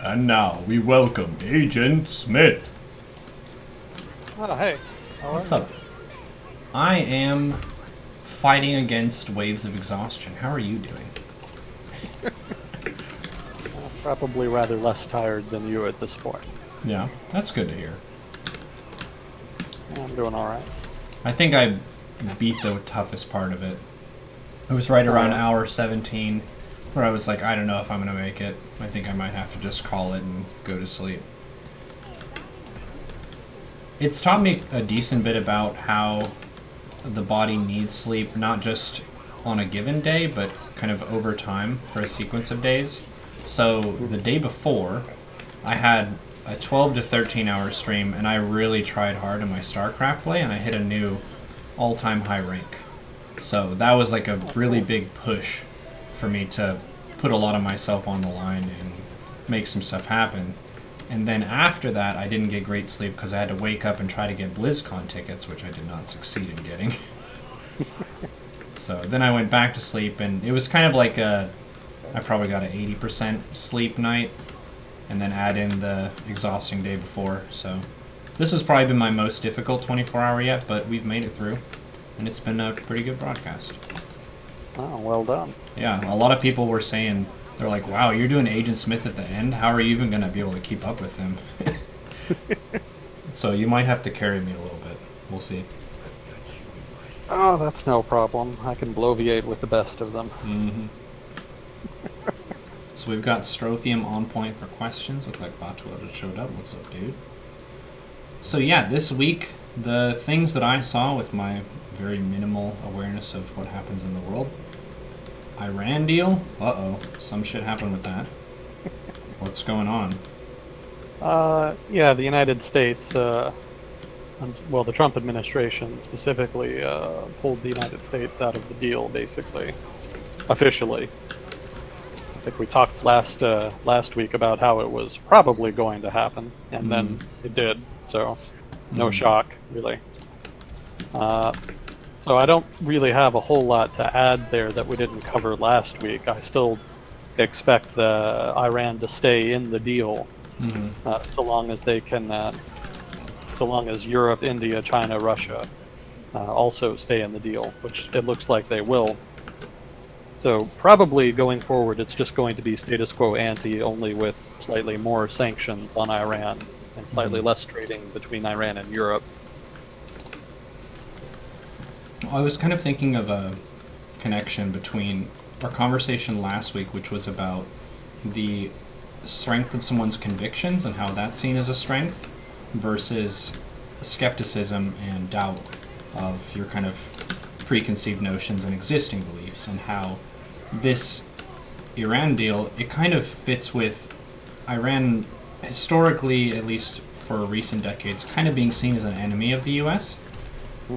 And now we welcome Agent Smith. Oh, hey. What's up? I am fighting against waves of exhaustion. How are you doing? Probably rather less tired than you at this point. Yeah, that's good to hear. Yeah, I'm doing alright. I think I beat the toughest part of it. It was right around hour 17 where I was like, I don't know if I'm going to make it. I think I might have to just call it and go to sleep. It's taught me a decent bit about how the body needs sleep, not just on a given day, but kind of over time for a sequence of days. So the day before, I had a 12 to 13 hour stream, and I really tried hard in my StarCraft play, and I hit a new all-time high rank. So that was like a really big push for me to put a lot of myself on the line and make some stuff happen. And then after that, I didn't get great sleep because I had to wake up and try to get BlizzCon tickets, which I did not succeed in getting. So then I went back to sleep, and it was kind of like I probably got an 80% sleep night, and then add in the exhausting day before. So this has probably been my most difficult 24-hour yet, but we've made it through, and it's been a pretty good broadcast. Oh, well done. Yeah, a lot of people were saying, they're like, wow, you're doing Agent Smith at the end? How are you even going to be able to keep up with him? So you might have to carry me a little bit. We'll see. Oh, that's no problem. I can bloviate with the best of them. Mm-hmm. So we've got Strophium on point for questions. Looks like Batuel just showed up. What's up, dude? So yeah, this week, the things that I saw with my very minimal awareness of what happens in the world. Iran deal? Uh-oh. Some shit happened with that. What's going on? Yeah, the United States, well, the Trump administration specifically pulled the United States out of the deal, basically. Officially. I think we talked last week about how it was probably going to happen, and then it did, so no shock, really. So I don't really have a whole lot to add there that we didn't cover last week. I still expect Iran to stay in the deal, so long as they can, so long as Europe, India, China, Russia also stay in the deal, which it looks like they will. So probably going forward, it's just going to be status quo ante, only with slightly more sanctions on Iran and slightly less trading between Iran and Europe. I was kind of thinking of a connection between our conversation last week, which was about the strength of someone's convictions and how that's seen as a strength, versus skepticism and doubt of your kind of preconceived notions and existing beliefs, and how this Iran deal, it kind of fits with Iran historically, at least for recent decades, kind of being seen as an enemy of the US,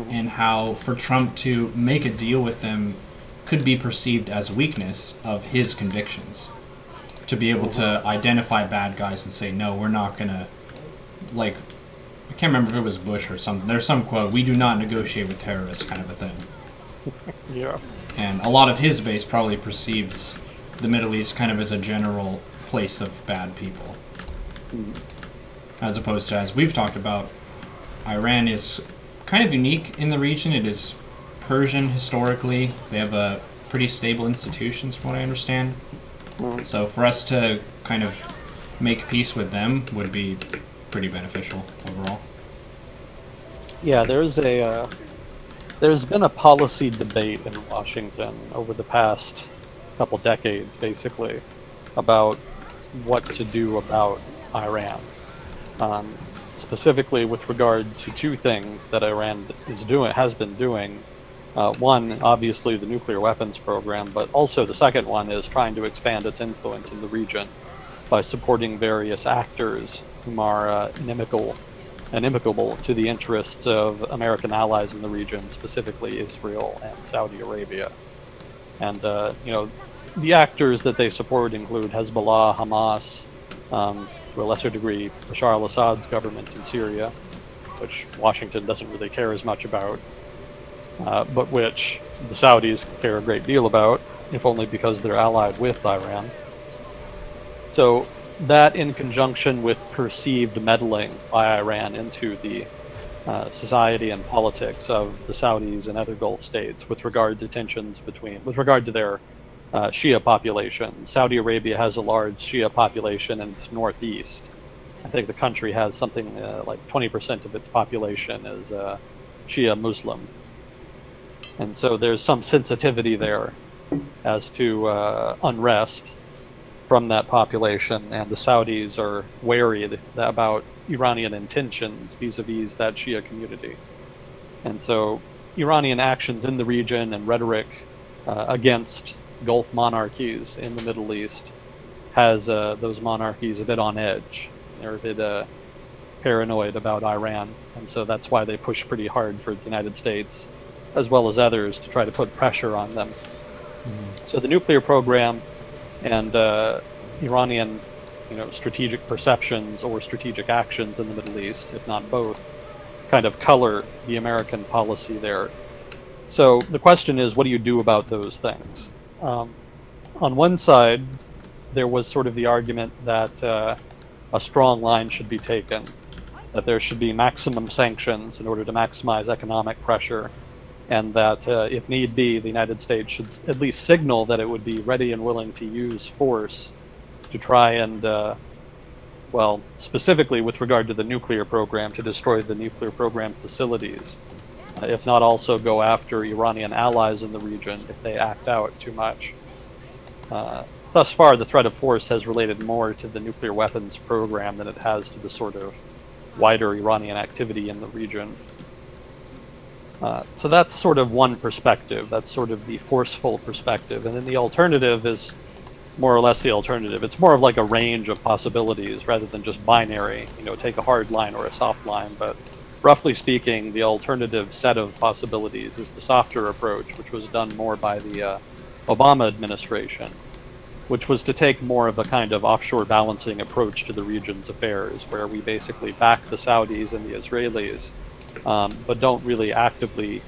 and how for Trump to make a deal with them could be perceived as weakness of his convictions, to be able to identify bad guys and say, no, we're not gonna, like, I can't remember if it was Bush or something, there's some quote, we do not negotiate with terrorists, kind of a thing. Yeah. And a lot of his base probably perceives the Middle East kind of as a general place of bad people. As opposed to, as we've talked about, Iran is kind of unique in the region. It is Persian historically. They have a pretty stable institutions from what I understand. So for us to kind of make peace with them would be pretty beneficial overall. Yeah, there's been a policy debate in Washington over the past couple decades, basically, about what to do about Iran. Specifically with regard to two things that Iran has been doing. One, obviously, the nuclear weapons program, but also the second one is trying to expand its influence in the region by supporting various actors whom are inimical to the interests of American allies in the region, specifically Israel and Saudi Arabia. And, you know, the actors that they support include Hezbollah, Hamas, to a lesser degree, Bashar al-Assad's government in Syria, which Washington doesn't really care as much about, but which the Saudis care a great deal about, if only because they're allied with Iran. So that in conjunction with perceived meddling by Iran into the society and politics of the Saudis and other Gulf states with regard to tensions with regard to their Shia population. Saudi Arabia has a large Shia population in its northeast. I think the country has something like 20% of its population is Shia Muslim. And so there's some sensitivity there as to unrest from that population, and the Saudis are wary about Iranian intentions vis-a-vis that Shia community. And so Iranian actions in the region and rhetoric against Gulf monarchies in the Middle East has those monarchies a bit on edge. They're a bit paranoid about Iran, and so that's why they push pretty hard for the United States, as well as others, to try to put pressure on them. So the nuclear program and Iranian, strategic perceptions or strategic actions in the Middle East, if not both, kind of color the American policy there. So the question is, what do you do about those things? On one side, there was sort of the argument that a strong line should be taken, that there should be maximum sanctions in order to maximize economic pressure, and that if need be, the United States should at least signal that it would be ready and willing to use force to try and, well, specifically with regard to the nuclear program, to destroy the nuclear program facilities, if not also go after Iranian allies in the region if they act out too much. Thus far, the threat of force has related more to the nuclear weapons program than it has to the sort of wider Iranian activity in the region. So that's sort of one perspective. That's sort of the forceful perspective. And then the alternative is more or less the alternative. It's more of like a range of possibilities rather than just binary, take a hard line or a soft line. But roughly speaking, the alternative set of possibilities is the softer approach, which was done more by the Obama administration, which was to take more of a kind of offshore balancing approach to the region's affairs, where we basically back the Saudis and the Israelis, but don't really actively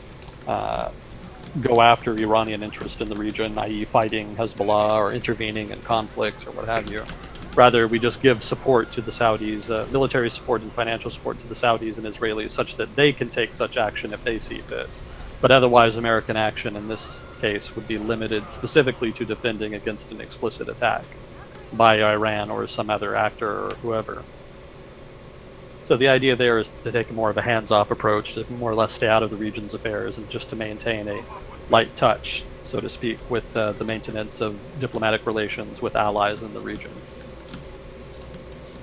go after Iranian interest in the region, i.e. fighting Hezbollah or intervening in conflicts or what have you. Rather, we just give support to the Saudis, military support and financial support to the Saudis and Israelis, such that they can take such action if they see fit. But otherwise, American action in this case would be limited specifically to defending against an explicit attack by Iran or some other actor or whoever. So the idea there is to take more of a hands-off approach, to more or less stay out of the region's affairs and just to maintain a light touch, so to speak, with the maintenance of diplomatic relations with allies in the region.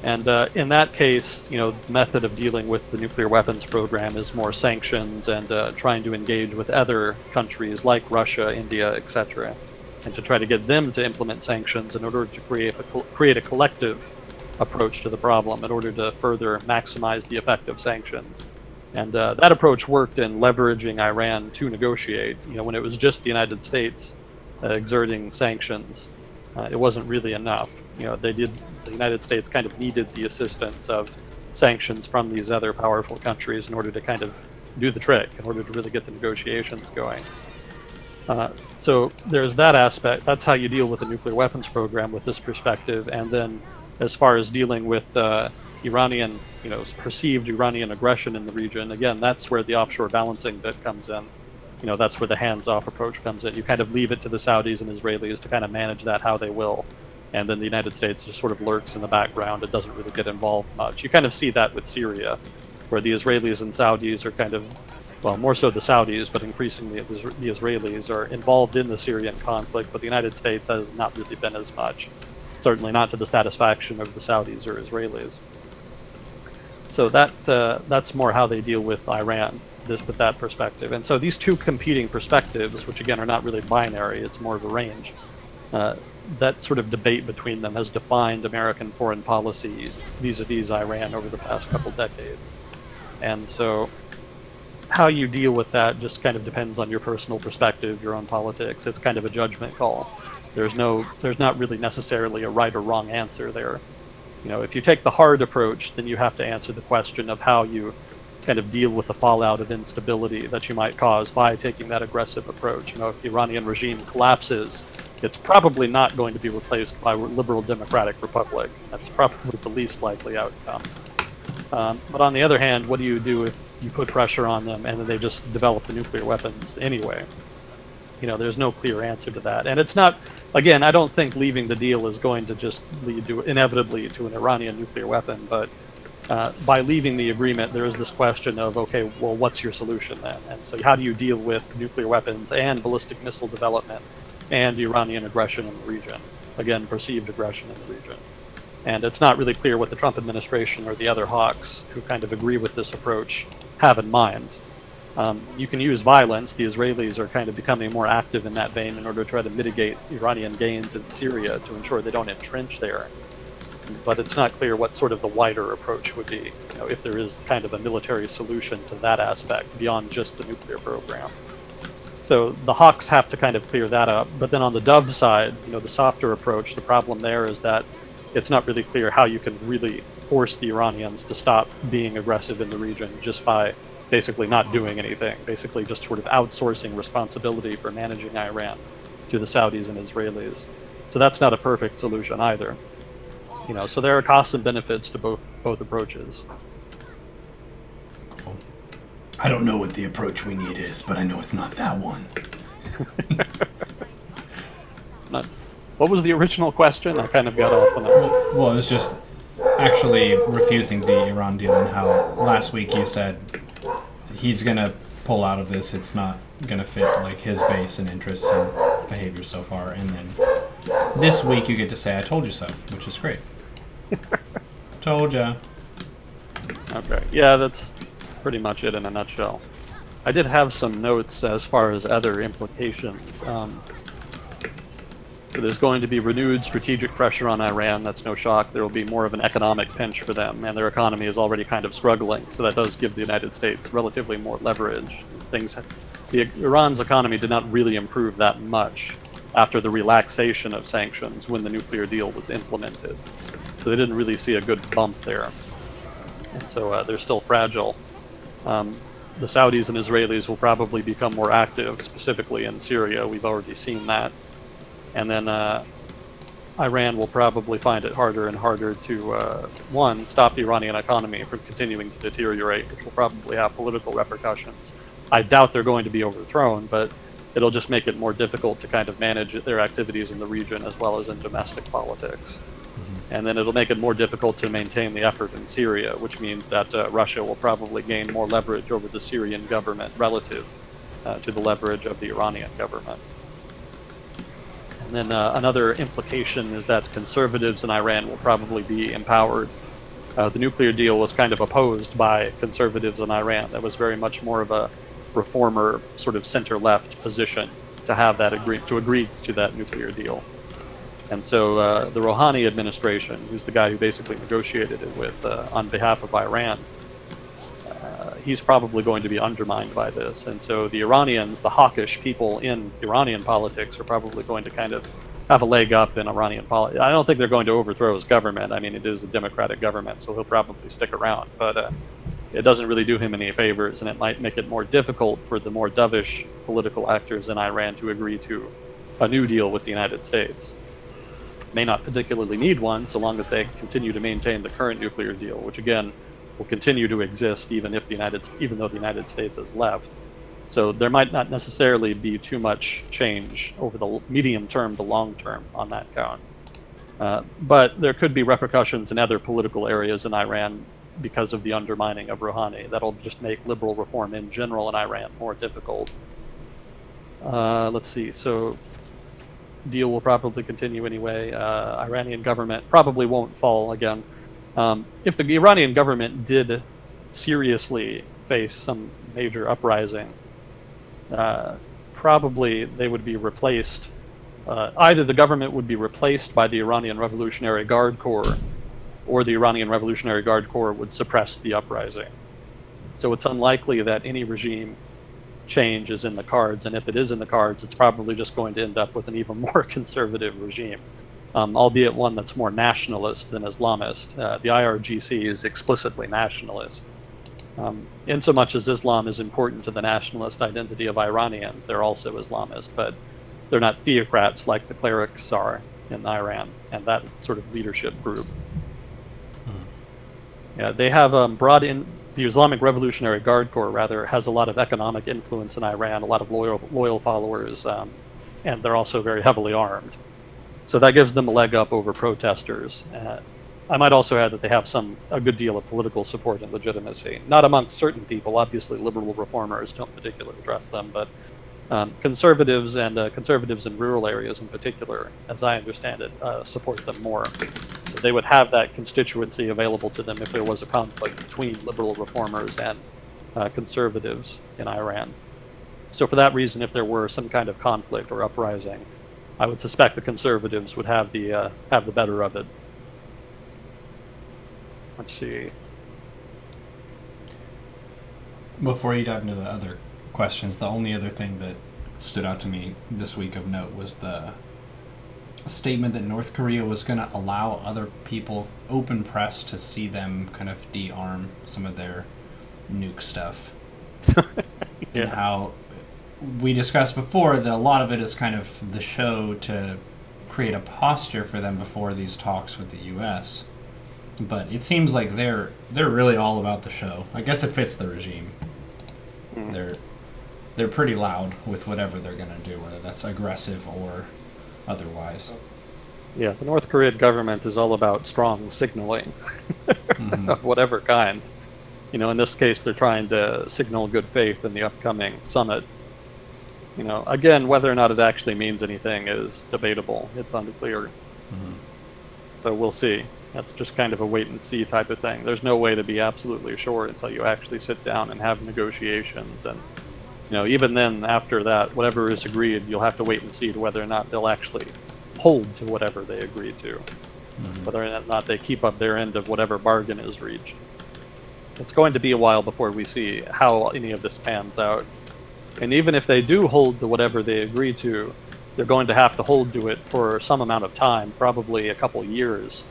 And in that case, the method of dealing with the nuclear weapons program is more sanctions and trying to engage with other countries like Russia, India, etc., and to try to get them to implement sanctions in order to create a collective approach to the problem in order to further maximize the effect of sanctions. And that approach worked in leveraging Iran to negotiate. When it was just the United States exerting sanctions, it wasn't really enough. The United States kind of needed the assistance of sanctions from these other powerful countries in order to kind of do the trick, in order to really get the negotiations going. So there's that aspect. That's how you deal with the nuclear weapons program with this perspective. And then as far as dealing with Iranian, perceived Iranian aggression in the region, again, that's where the offshore balancing bit comes in. That's where the hands-off approach comes in. You kind of leave it to the Saudis and Israelis to kind of manage that how they will. And then the United States just sort of lurks in the background. It doesn't really get involved much. You kind of see that with Syria, where the Israelis and Saudis are kind of, well, more so the Saudis, but increasingly the Israelis are involved in the Syrian conflict, but the United States has not really been as much. Certainly not to the satisfaction of the Saudis or Israelis. So that's more how they deal with Iran, with that perspective. And so these two competing perspectives, which again are not really binary, it's more of a range, that sort of debate between them has defined American foreign policy vis-a-vis Iran over the past couple decades. And so how you deal with that just kind of depends on your personal perspective, your own politics. It's kind of a judgment call. There's not really necessarily a right or wrong answer there. If you take the hard approach, then you have to answer the question of how you kind of deal with the fallout of instability that you might cause by taking that aggressive approach. If the Iranian regime collapses it's probably not going to be replaced by a liberal democratic republic. That's probably the least likely outcome. But on the other hand, what do you do if you put pressure on them and then they just develop the nuclear weapons anyway? You know, there's no clear answer to that. And it's not, again, I don't think leaving the deal is going to just lead to inevitably to an Iranian nuclear weapon, but by leaving the agreement, there is this question of, okay, well, what's your solution then? And so how do you deal with nuclear weapons and ballistic missile development and Iranian aggression in the region? Again, perceived aggression in the region. And it's not really clear what the Trump administration or the other hawks who kind of agree with this approach have in mind. You can use violence. The Israelis are kind of becoming more active in that vein in order to try to mitigate Iranian gains in Syria to ensure they don't entrench there. But it's not clear what sort of the wider approach would be, you know, if there is kind of a military solution to that aspect beyond just the nuclear program. So the hawks have to kind of clear that up. But then on the Dove side, you know, the softer approach, the problem there is that it's not really clear how you can really force the Iranians to stop being aggressive in the region just by basically not doing anything, basically just sort of outsourcing responsibility for managing Iran to the Saudis and Israelis. So that's not a perfect solution either. You know, so there are costs and benefits to both approaches. Cool. I don't know what the approach we need is, but I know it's not that one. What was the original question? I kind of got off on that. Well, it was just actually refusing the Iran deal and how last week you said he's going to pull out of this. It's not going to fit like his base and interests and behavior so far. And then this week you get to say, I told you so, which is great. Told ya. Okay. Yeah, that's pretty much it in a nutshell. I did have some notes as far as other implications. So there's going to be renewed strategic pressure on Iran. That's no shock. There will be more of an economic pinch for them, and their economy is already kind of struggling. So that does give the United States relatively more leverage. Iran's economy did not really improve that much after the relaxation of sanctions when the nuclear deal was implemented. So they didn't really see a good bump there. And so they're still fragile. The Saudis and Israelis will probably become more active, specifically in Syria. We've already seen that. And then Iran will probably find it harder and harder to, one, stop the Iranian economy from continuing to deteriorate, which will probably have political repercussions. I doubt they're going to be overthrown, but it'll just make it more difficult to kind of manage their activities in the region as well as in domestic politics. Mm-hmm. And then it'll make it more difficult to maintain the effort in Syria, which means that Russia will probably gain more leverage over the Syrian government relative to the leverage of the Iranian government. And then another implication is that conservatives in Iran will probably be empowered. The nuclear deal was kind of opposed by conservatives in Iran. That was very much more of a reformer, sort of center-left position to have that agree to that nuclear deal. And so the Rouhani administration, who's the guy who basically negotiated it with on behalf of Iran, he's probably going to be undermined by this. And so the Iranians, the hawkish people in Iranian politics, are probably going to kind of have a leg up in Iranian politics. I don't think they're going to overthrow his government. I mean, it is a democratic government, so he'll probably stick around. But it doesn't really do him any favors, and it might make it more difficult for the more dovish political actors in Iran to agree to a new deal with the United States. May not particularly need one, so long as they continue to maintain the current nuclear deal, which again will continue to exist even though the United States has left. So there might not necessarily be too much change over the medium term to long term on that count. But there could be repercussions in other political areas in Iran because of the undermining of Rouhani. That'll just make liberal reform in general in Iran more difficult. Let's see, so deal will probably continue anyway. Iranian government probably won't fall again. If the Iranian government did seriously face some major uprising, probably they would be replaced. Either the government would be replaced by the Iranian Revolutionary Guard Corps, or the Iranian Revolutionary Guard Corps would suppress the uprising. So it's unlikely that any regime change is in the cards, and if it is in the cards, it's probably just going to end up with an even more conservative regime. Albeit one that's more nationalist than Islamist. The IRGC is explicitly nationalist. In so much as Islam is important to the nationalist identity of Iranians, they're also Islamist, but they're not theocrats like the clerics are in Iran and that sort of leadership group. Yeah, they have brought in the Islamic Revolutionary Guard Corps. Rather, has a lot of economic influence in Iran, a lot of loyal followers, and they're also very heavily armed. So that gives them a leg up over protesters. I might also add that they have a good deal of political support and legitimacy. Not amongst certain people. Obviously, liberal reformers don't particularly address them, but conservatives and conservatives in rural areas in particular, as I understand it, support them more. So they would have that constituency available to them if there was a conflict between liberal reformers and conservatives in Iran. So for that reason, if there were some kind of conflict or uprising, I would suspect the conservatives would have the better of it. Let's see. Before you dive into the other questions, the only other thing that stood out to me this week of note was the statement that North Korea was going to allow other people, open press, to see them kind of de-arm some of their nuke stuff. Yeah. And how we discussed before that a lot of it is kind of the show to create a posture for them before these talks with the U.S. But it seems like they're really all about the show. I guess it fits the regime. They're pretty loud with whatever they're going to do, whether that's aggressive or otherwise. Yeah, the North Korean government is all about strong signaling of whatever kind. You know, in this case, they're trying to signal good faith in the upcoming summit. You know, again, whether or not it actually means anything is debatable. It's unclear. So we'll see. That's just kind of a wait-and-see type of thing. There's no way to be absolutely sure until you actually sit down and have negotiations. And, you know, even then, after that, whatever is agreed, you'll have to wait and see to whether or not they'll actually hold to whatever they agree to. Whether or not they keep up their end of whatever bargain is reached. It's going to be a while before we see how any of this pans out. And even if they do hold to whatever they agree to, they're going to have to hold to it for some amount of time, probably a couple years,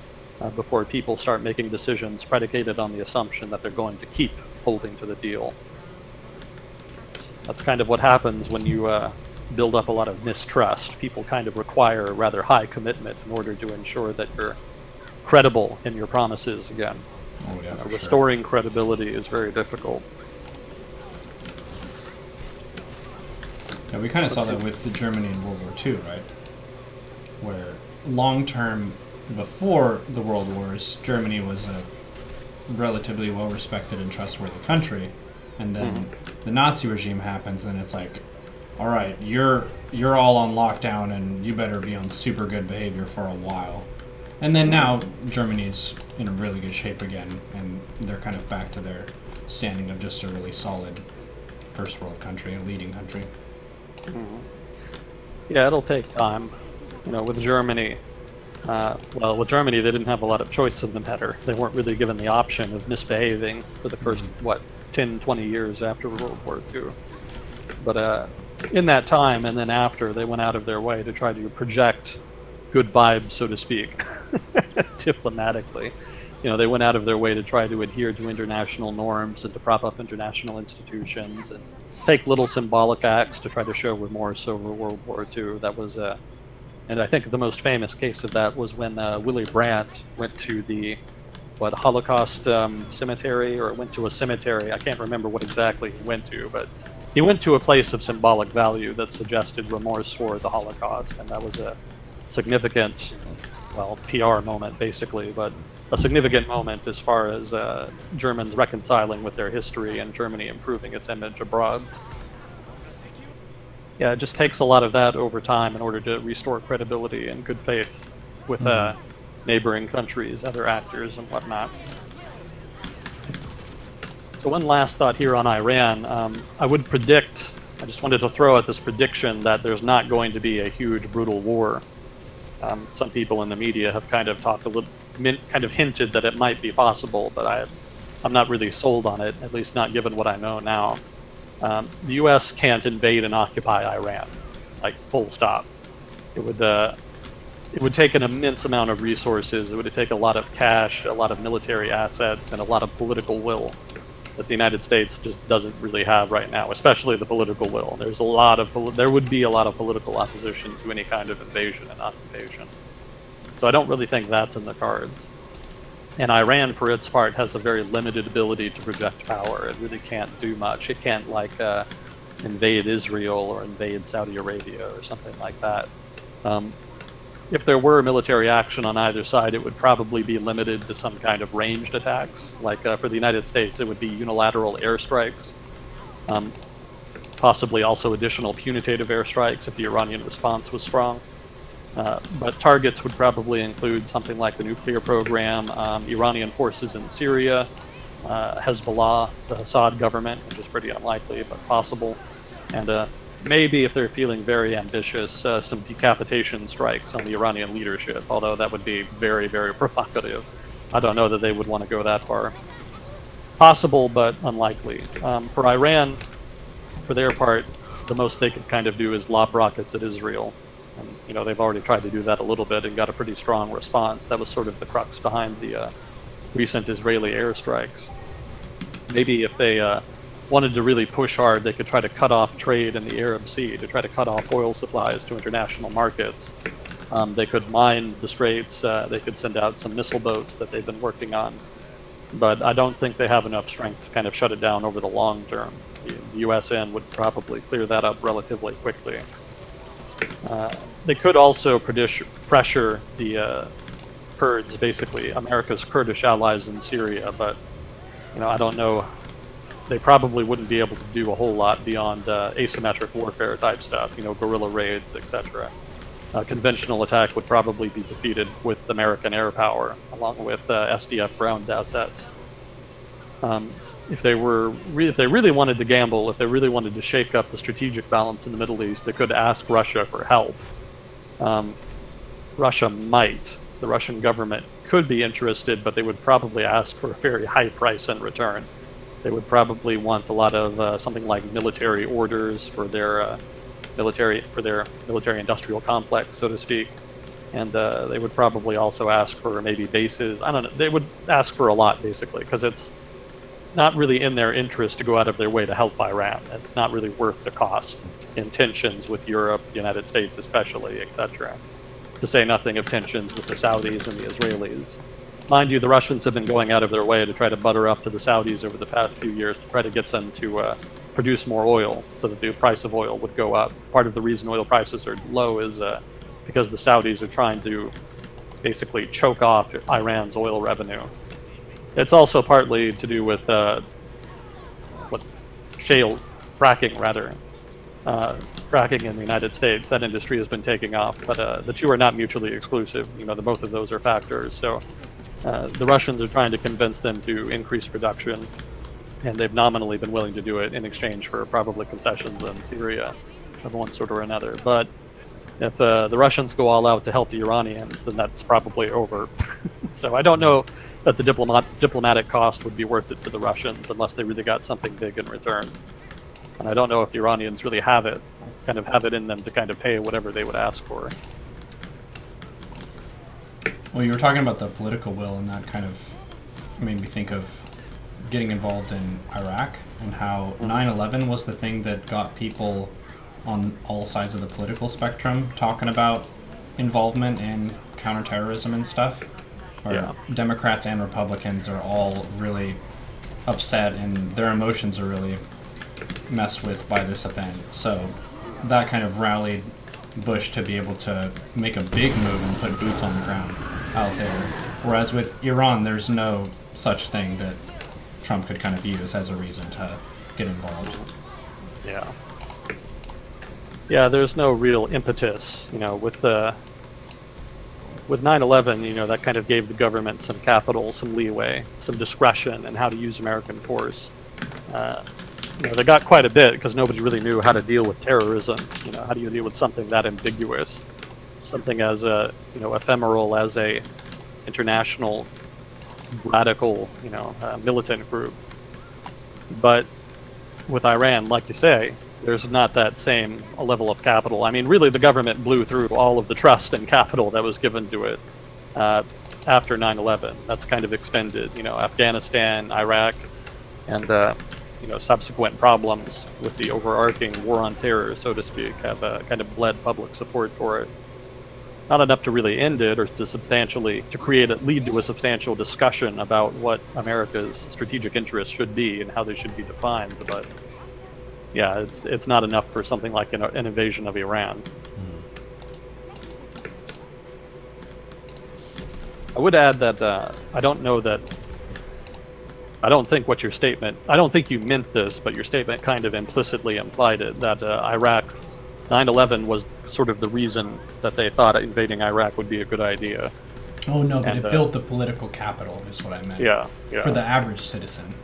before people start making decisions predicated on the assumption that they're going to keep holding to the deal. That's kind of what happens when you build up a lot of mistrust. People kind of require a rather high commitment in order to ensure that you're credible in your promises again. Oh, yeah, for restoring credibility is very difficult. Yeah, we kind of saw that with Germany in World War II, right? Where long-term, before the World Wars, Germany was a relatively well-respected and trustworthy country, and then the Nazi regime happens, and it's like, all right, you're all on lockdown, and you better be on super good behavior for a while. And then now Germany's in a really good shape again, and they're kind of back to their standing of just a really solid first world country, a leading country. Yeah, it'll take time. You know, with Germany, well, with Germany, they didn't have a lot of choice in the matter. They weren't really given the option of misbehaving for the first, 10, 20 years after World War II. But in that time, and then after, they went out of their way to try to project good vibes, so to speak, diplomatically. You know, they went out of their way to try to adhere to international norms and to prop up international institutions and take little symbolic acts to try to show remorse over World War II. That was, and I think the most famous case of that was when Willy Brandt went to the Holocaust cemetery, or went to a cemetery. I can't remember what exactly he went to, but he went to a place of symbolic value that suggested remorse for the Holocaust, and that was a significant, well, PR moment basically, but a significant moment as far as Germans reconciling with their history and Germany improving its image abroad. Yeah, it just takes a lot of that over time in order to restore credibility and good faith with neighboring countries, other actors, and whatnot. So one last thought here on Iran. I would predict, I just wanted to throw out this prediction that there's not going to be a huge, brutal war. Some people in the media have kind of talked a little, kind of hinted that it might be possible, but I'm not really sold on it, at least not given what I know now. The U.S. can't invade and occupy Iran, like full stop. It would take an immense amount of resources. It would take a lot of cash, a lot of military assets, and a lot of political will that the United States just doesn't really have right now, especially the political will. There would be a lot of political opposition to any kind of invasion and occupation. So I don't really think that's in the cards. And Iran, for its part, has a very limited ability to project power. It really can't do much. It can't, like, invade Israel or invade Saudi Arabia or something like that. If there were military action on either side, it would probably be limited to some kind of ranged attacks. Like, for the United States, it would be unilateral airstrikes. Possibly also additional punitive airstrikes if the Iranian response was strong. But targets would probably include something like the nuclear program, Iranian forces in Syria, Hezbollah, the Assad government, which is pretty unlikely but possible, and maybe, if they're feeling very ambitious, some decapitation strikes on the Iranian leadership, although that would be very, very provocative. I don't know that they would want to go that far. Possible, but unlikely. For Iran, for their part, the most they could kind of do is lob rockets at Israel. And, you know, they've already tried to do that a little bit and got a pretty strong response. That was sort of the crux behind the recent Israeli airstrikes. Maybe if they wanted to really push hard, they could try to cut off trade in the Arab Sea, to try to cut off oil supplies to international markets. They could mine the straits, they could send out some missile boats that they've been working on. But I don't think they have enough strength to kind of shut it down over the long term. The USN would probably clear that up relatively quickly. They could also pressure the Kurds, basically America's Kurdish allies in Syria, but you know, I don't know. They probably wouldn't be able to do a whole lot beyond asymmetric warfare type stuff, you know, guerrilla raids, etc. Conventional attack would probably be defeated with American air power, along with SDF ground assets. If they really wanted to gamble, if they really wanted to shake up the strategic balance in the Middle East, they could ask Russia for help. Russia might. The Russian government could be interested, but they would probably ask for a very high price in return. They would probably want a lot of something like military orders for their military industrial complex, so to speak. And they would probably also ask for maybe bases. I don't know. They would ask for a lot, basically, because it's not really in their interest to go out of their way to help Iran. It's not really worth the cost in tensions with Europe, the United States especially, etc. To say nothing of tensions with the Saudis and the Israelis. Mind you, the Russians have been going out of their way to try to butter up to the Saudis over the past few years to try to get them to produce more oil so that the price of oil would go up. Part of the reason oil prices are low is because the Saudis are trying to basically choke off Iran's oil revenue. It's also partly to do with shale fracking, rather. Fracking in the United States, that industry has been taking off, but the two are not mutually exclusive. You know, both of those are factors. So the Russians are trying to convince them to increase production, and they've nominally been willing to do it in exchange for probably concessions in Syria of one sort or another. But if the Russians go all out to help the Iranians, then that's probably over. So I don't know that the diplomatic cost would be worth it to the Russians unless they really got something big in return. And I don't know if the Iranians really have it in them to kind of pay whatever they would ask for. Well, you were talking about the political will, and that kind of made me think of getting involved in Iraq and how 9/11 was the thing that got people on all sides of the political spectrum talking about involvement in counterterrorism and stuff. Where Democrats and Republicans are all really upset, and their emotions are really messed with by this event. So that kind of rallied Bush to be able to make a big move and put boots on the ground out there. Whereas with Iran, there's no such thing that Trump could kind of use as a reason to get involved. Yeah. Yeah, there's no real impetus, you know, with 9/11, you know, that kind of gave the government some capital, some leeway, some discretion in how to use American force. You know, they got quite a bit because nobody really knew how to deal with terrorism. You know, how do you deal with something that ambiguous, something as you know, ephemeral as a international radical, you know, militant group. But with Iran, like you say, there's not that same level of capital. I mean, really, the government blew through all of the trust and capital that was given to it after 9/11. That's kind of expended. You know, Afghanistan, Iraq, and subsequent problems with the overarching war on terror, so to speak, have kind of bled public support for it. Not enough to really end it, or to lead to a substantial discussion about what America's strategic interests should be and how they should be defined. But yeah, it's not enough for something like an invasion of Iran. I would add that I don't think you meant this, but your statement kind of implicitly implied it, that Iraq 9/11 was sort of the reason that they thought invading Iraq would be a good idea. Oh no, but it built the political capital, is what I meant. Yeah. For the average citizen.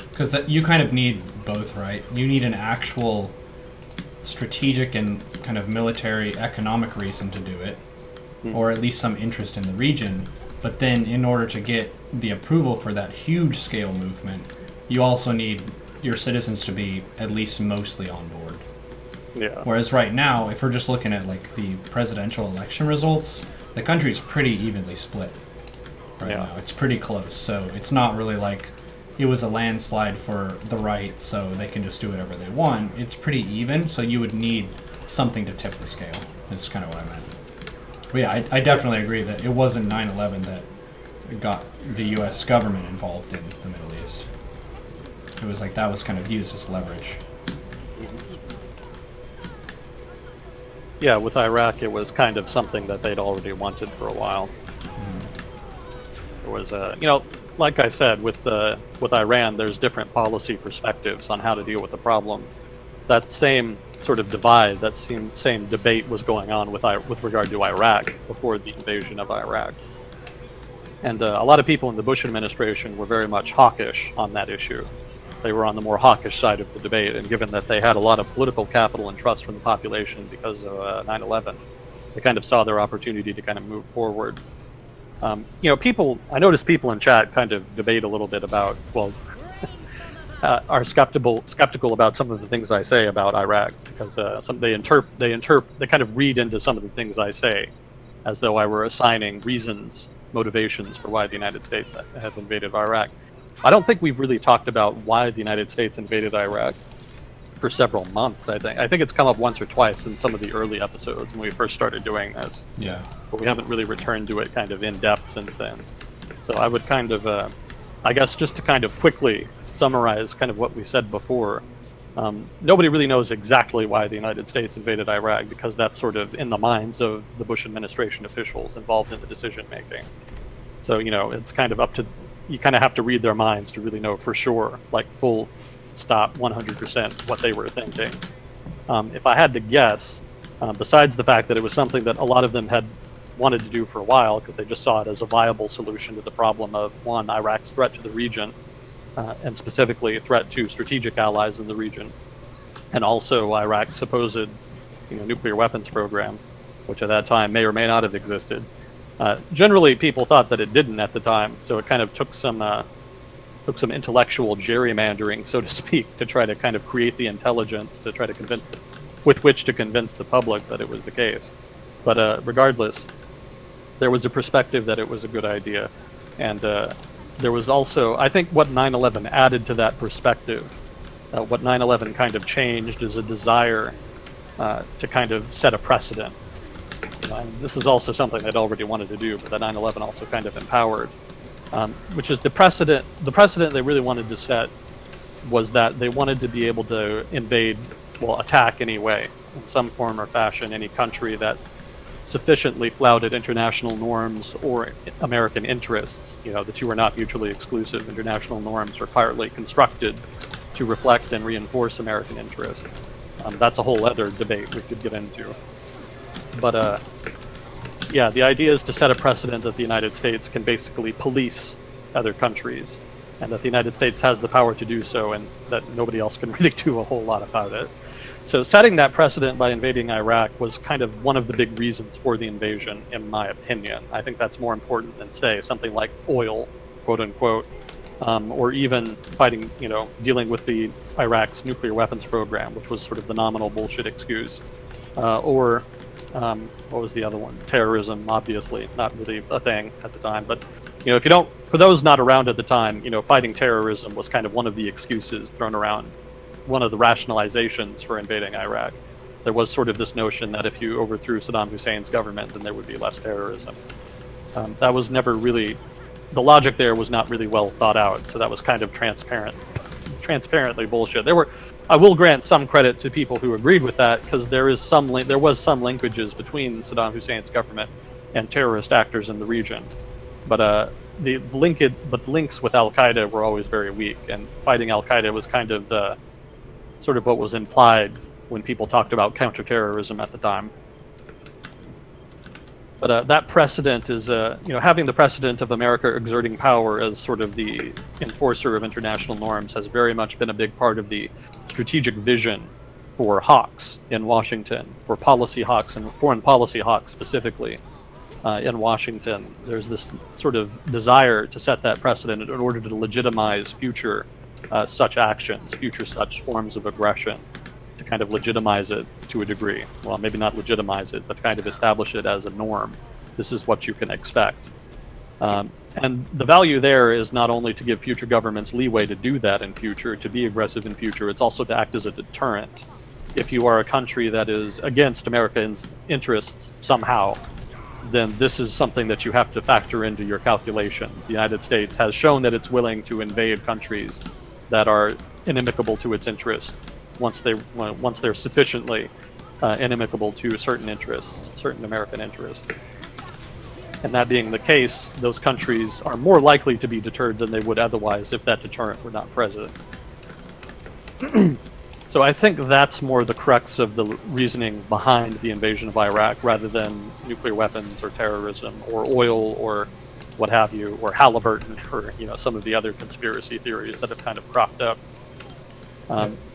Because you kind of need both, right? You need an actual strategic and kind of military economic reason to do it, or at least some interest in the region. But then in order to get the approval for that huge scale movement, you also need your citizens to be at least mostly on board. Yeah. Whereas right now, if we're just looking at like the presidential election results, the country's pretty evenly split right now. It's pretty close. So it's not really like it was a landslide for the right, so they can just do whatever they want. It's pretty even, so you would need something to tip the scale. That's kind of what I meant. But yeah, I definitely agree that it wasn't 9/11 that got the U.S. government involved in the Middle East. It was like that was kind of used as leverage. Yeah, with Iraq, it was kind of something that they'd already wanted for a while. There was like I said, with Iran, there's different policy perspectives on how to deal with the problem. That same sort of divide, that same debate was going on with regard to Iraq before the invasion of Iraq. And a lot of people in the Bush administration were very much hawkish on that issue. They were on the more hawkish side of the debate, and given that they had a lot of political capital and trust from the population because of 9/11, they kind of saw their opportunity to kind of move forward. I noticed people in chat kind of debate a little bit about, are skeptical about some of the things I say about Iraq, because they kind of read into some of the things I say as though I were assigning motivations for why the United States have invaded Iraq. I don't think we've really talked about why the United States invaded Iraq for several months. I think it's come up once or twice in some of the early episodes when we first started doing this. Yeah. But we haven't really returned to it kind of in depth since then. So I would kind of, I guess just to kind of quickly summarize kind of what we said before, nobody really knows exactly why the United States invaded Iraq, because that's sort of in the minds of the Bush administration officials involved in the decision making. So, it's kind of up to, you kind of have to read their minds to really know for sure, like full stop 100% what they were thinking. If I had to guess, besides the fact that it was something that a lot of them had wanted to do for a while because they just saw it as a viable solution to the problem of, one, Iraq's threat to the region, and specifically a threat to strategic allies in the region, and also Iraq's supposed nuclear weapons program, which at that time may or may not have existed. Generally, people thought that it didn't at the time, so it kind of took some intellectual gerrymandering, so to speak, to try to kind of create the intelligence to try to with which to convince the public that it was the case. But regardless, there was a perspective that it was a good idea, and there was also, I think, what 9/11 added to that perspective. What 9/11 kind of changed is a desire to kind of set a precedent. And this is also something they'd already wanted to do, but that 9/11 also kind of empowered, which is the precedent. The precedent they really wanted to set was that they wanted to be able to attack anyway, in some form or fashion, any country that sufficiently flouted international norms or American interests. The two are not mutually exclusive. International norms are partly constructed to reflect and reinforce American interests. That's a whole other debate we could get into. But yeah, the idea is to set a precedent that the United States can basically police other countries, and that the United States has the power to do so, and that nobody else can really do a whole lot about it. So setting that precedent by invading Iraq was kind of one of the big reasons for the invasion, in my opinion. I think that's more important than, say, something like oil, quote unquote, or even fighting, dealing with the Iraq's nuclear weapons program, which was sort of the nominal bullshit excuse, or what was the other one? Terrorism, obviously, not really a thing at the time, but if you don't, for those not around at the time, fighting terrorism was kind of one of the excuses thrown around, one of the rationalizations for invading Iraq. There was sort of this notion that if you overthrew Saddam Hussein's government, then there would be less terrorism. That was never really, the logic there was not really well thought out, so that was kind of transparently bullshit. I will grant some credit to people who agreed with that, because there was some linkages between Saddam Hussein's government and terrorist actors in the region. But the links with Al-Qaeda were always very weak, and fighting Al-Qaeda was kind of sort of what was implied when people talked about counterterrorism at the time. But that precedent is, having the precedent of America exerting power as sort of the enforcer of international norms has very much been a big part of the strategic vision for hawks in Washington, for policy hawks and foreign policy hawks specifically in Washington. There's this sort of desire to set that precedent in order to legitimize future such actions, future such forms of aggression, to kind of legitimize it to a degree. Well, maybe not legitimize it, but kind of establish it as a norm. This is what you can expect. And the value there is not only to give future governments leeway to do that in future, to be aggressive in future, it's also to act as a deterrent. If you are a country that is against Americans' interests somehow, then this is something that you have to factor into your calculations. The United States has shown that it's willing to invade countries that are inimical to its interests once they're sufficiently inimical to certain interests, certain American interests. And that being the case, those countries are more likely to be deterred than they would otherwise if that deterrent were not present. So I think that's more the crux of the reasoning behind the invasion of Iraq, rather than nuclear weapons or terrorism or oil or what have you, or Halliburton, or some of the other conspiracy theories that have kind of cropped up.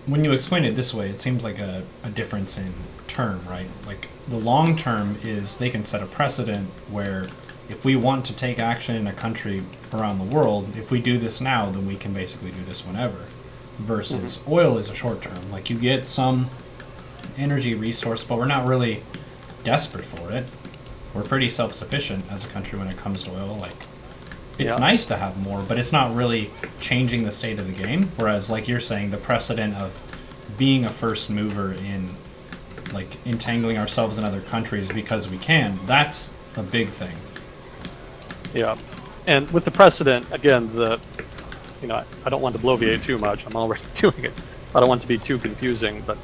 When you explain it this way, it seems like a difference in term, right? Like, the long term is they can set a precedent where if we want to take action in a country around the world, if we do this now, then we can basically do this whenever. Versus oil is a short term. Like, you get some energy resource, but we're not really desperate for it. We're pretty self-sufficient as a country when it comes to oil. Like, it's nice to have more, but it's not really changing the state of the game. Whereas, like you're saying, the precedent of being a first mover in, like, entangling ourselves in other countries because we can, that's a big thing. Yeah. And with the precedent, again, I don't want to bloviate too much. I'm already doing it. I don't want to be too confusing, but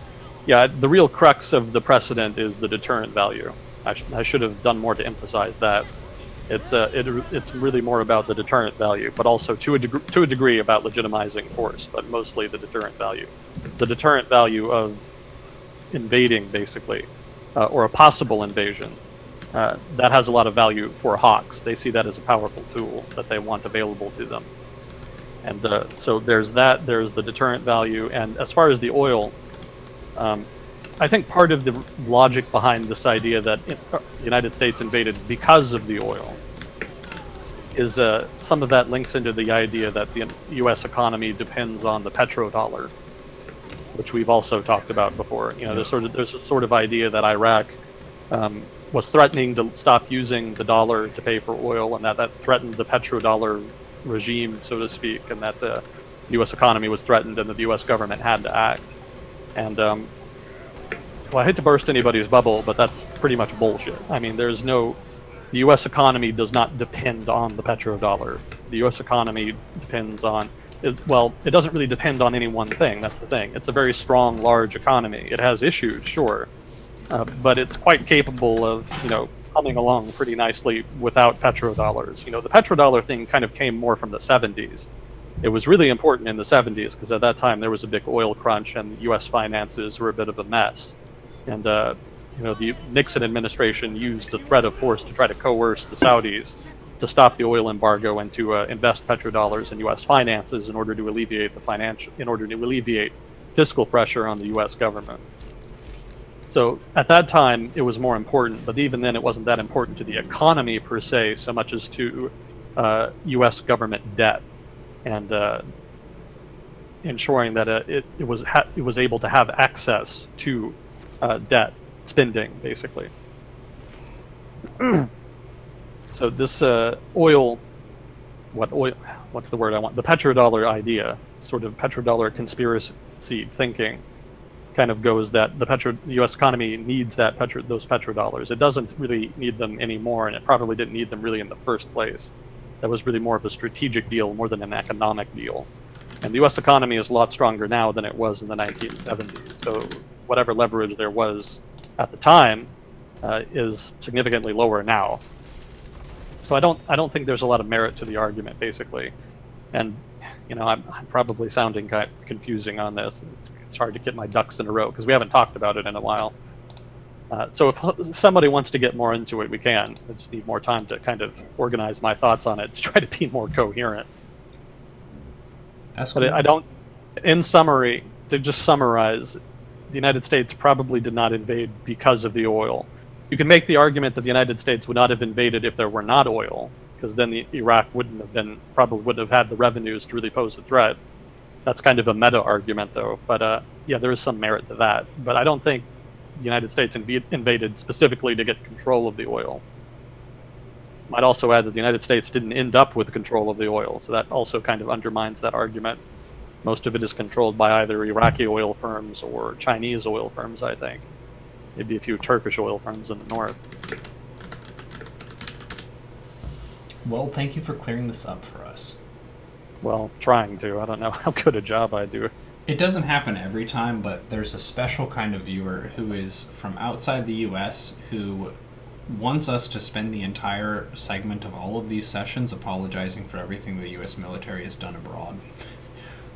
yeah, the real crux of the precedent is the deterrent value. I should have done more to emphasize that. It's really more about the deterrent value, but also to a degree about legitimizing force, but mostly the deterrent value. The deterrent value of invading, basically, or a possible invasion, that has a lot of value for hawks. They see that as a powerful tool that they want available to them. And so there's that, there's the deterrent value, and as far as the oil, I think part of the logic behind this idea that the United States invaded because of the oil is some of that links into the idea that the U.S. economy depends on the petrodollar, which we've also talked about before. There's a sort of idea that Iraq was threatening to stop using the dollar to pay for oil, and that threatened the petrodollar regime, so to speak, and that the U.S. economy was threatened and that the U.S. government had to act. And well, I hate to burst anybody's bubble, but that's pretty much bullshit. I mean, the U.S. economy does not depend on the petrodollar. The U.S. economy depends on, well, it doesn't really depend on any one thing. That's the thing. It's a very strong, large economy. It has issues, sure, but it's quite capable of, coming along pretty nicely without petrodollars. The petrodollar thing kind of came more from the 70s. It was really important in the 70s because at that time there was a big oil crunch and U.S. finances were a bit of a mess. And, the Nixon administration used the threat of force to try to coerce the Saudis to stop the oil embargo and to invest petrodollars in U.S. finances in order to alleviate fiscal pressure on the U.S. government. So at that time, it was more important, but even then it wasn't that important to the economy per se, so much as to U.S. government debt and ensuring that it was able to have access to debt spending, basically. So this oil what oil, what's the word I want? The petrodollar idea, sort of petrodollar conspiracy thinking, kind of goes that the U.S. economy needs those petrodollars. It doesn't really need them anymore, and it probably didn't need them really in the first place. That was really more of a strategic deal more than an economic deal. And the U.S. economy is a lot stronger now than it was in the 1970s. So whatever leverage there was at the time is significantly lower now. So I don't think there's a lot of merit to the argument, basically. And I'm probably sounding kind of confusing on this. It's hard to get my ducks in a row because we haven't talked about it in a while. So if somebody wants to get more into it, we can. I just need more time to kind of organize my thoughts on it to try to be more coherent. That's cool. But I don't. In summary, to just summarize, the United States probably did not invade because of the oil. You can make the argument that the United States would not have invaded if there were not oil, because then Iraq probably wouldn't have had the revenues to really pose a threat. That's kind of a meta argument, though. But yeah, there is some merit to that. But I don't think the United States invaded specifically to get control of the oil. Might also add that the United States didn't end up with control of the oil, so that also kind of undermines that argument. Most of it is controlled by either Iraqi oil firms or Chinese oil firms, I think. Maybe a few Turkish oil firms in the north. Well, thank you for clearing this up for us. Well, trying to. I don't know how good a job I do. It doesn't happen every time, but there's a special kind of viewer who is from outside the US who wants us to spend the entire segment of all of these sessions apologizing for everything the US military has done abroad.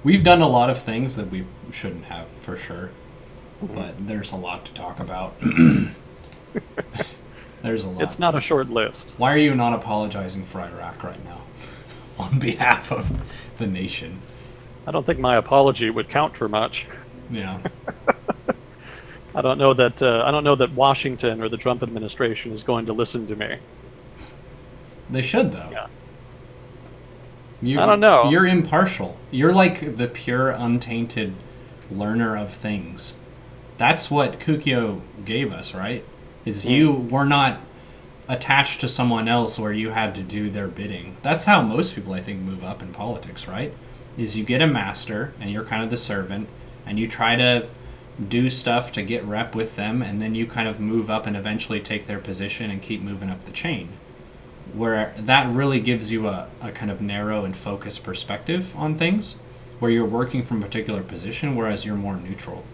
We've done a lot of things that we shouldn't have, for sure. But there's a lot to talk about. There's a lot. It's not a short list. Why are you not apologizing for Iraq right now on behalf of the nation? I don't think my apology would count for much. Yeah. I don't know that Washington or the Trump administration is going to listen to me. They should, though. Yeah. I don't know. You're impartial. You're like the pure, untainted learner of things. That's what Kukio gave us, right? Is you were not attached to someone else where you had to do their bidding. That's how most people, I think, move up in politics, right? Is you get a master, and you're kind of the servant, and you try to do stuff to get rep with them, and then you kind of move up and eventually take their position and keep moving up the chain. Where that really gives you a kind of narrow and focused perspective on things, where you're working from a particular position, whereas you're more neutral.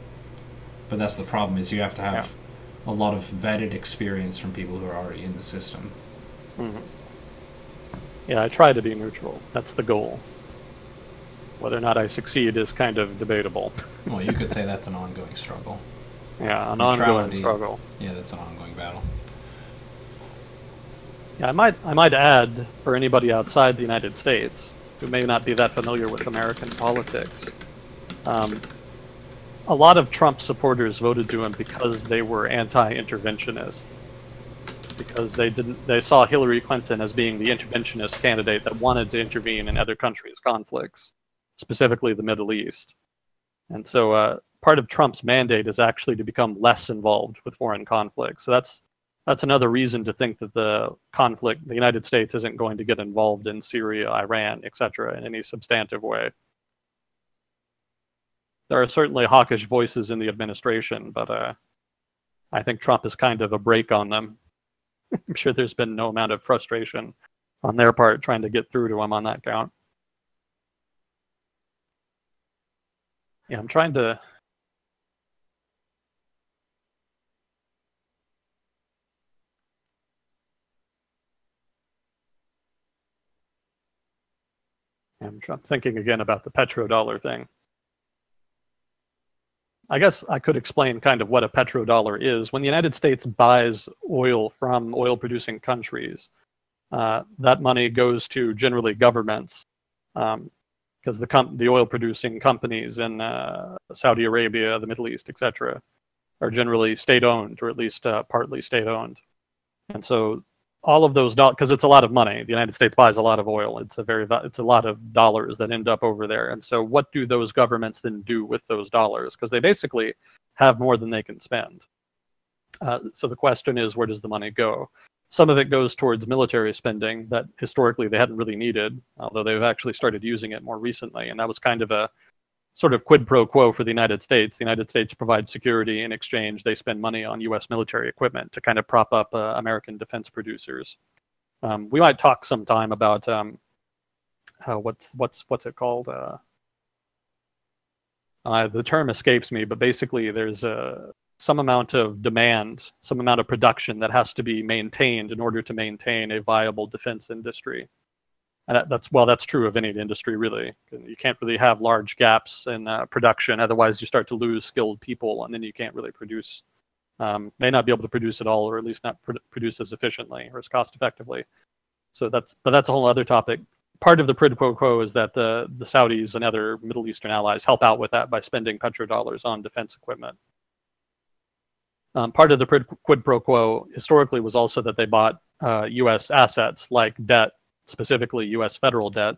But that's the problem, is you have to have a lot of vetted experience from people who are already in the system. Mm-hmm. Yeah, I try to be neutral. That's the goal. Whether or not I succeed is kind of debatable. Well, you could say that's an ongoing struggle. Yeah, an ongoing struggle. Yeah, that's an ongoing battle. Yeah, I might add, for anybody outside the United States who may not be that familiar with American politics, a lot of Trump supporters voted to him because they were anti-interventionists, because they saw Hillary Clinton as being the interventionist candidate that wanted to intervene in other countries' conflicts, specifically the Middle East. And so part of Trump's mandate is actually to become less involved with foreign conflicts. So that's another reason to think that the United States isn't going to get involved in Syria, Iran, etc. in any substantive way. There are certainly hawkish voices in the administration, but I think Trump is kind of a brake on them. I'm sure there's been no amount of frustration on their part trying to get through to him on that count. Yeah, I'm trying to... I'm thinking again about the petrodollar thing. I guess I could explain kind of what a petrodollar is. When the United States buys oil from oil-producing countries, that money goes to generally governments, because the oil-producing companies in Saudi Arabia, the Middle East, etc., are generally state-owned, or at least partly state-owned. And so all of those dollars, because it's a lot of money. The United States buys a lot of oil. It's a lot of dollars that end up over there. And so what do those governments then do with those dollars? Because they basically have more than they can spend. So the question is, where does the money go? Some of it goes towards military spending that historically they hadn't really needed, although they've actually started using it more recently. And that was kind of a sort of quid pro quo for the United States. The United States provides security. In exchange, they spend money on U.S. military equipment to kind of prop up American defense producers. We might talk sometime about what's it called? The term escapes me, but basically there's some amount of demand, some amount of production that has to be maintained in order to maintain a viable defense industry. And that's true of any industry, really. You can't really have large gaps in production, otherwise you start to lose skilled people, and then you can't really produce, may not be able to produce at all, or at least not produce as efficiently or as cost effectively. So that's a whole other topic. Part of the quid pro quo is that the Saudis and other Middle Eastern allies help out with that by spending petrodollars on defense equipment. Part of the quid pro quo historically was also that they bought U.S. assets like debt, specifically U.S. federal debt.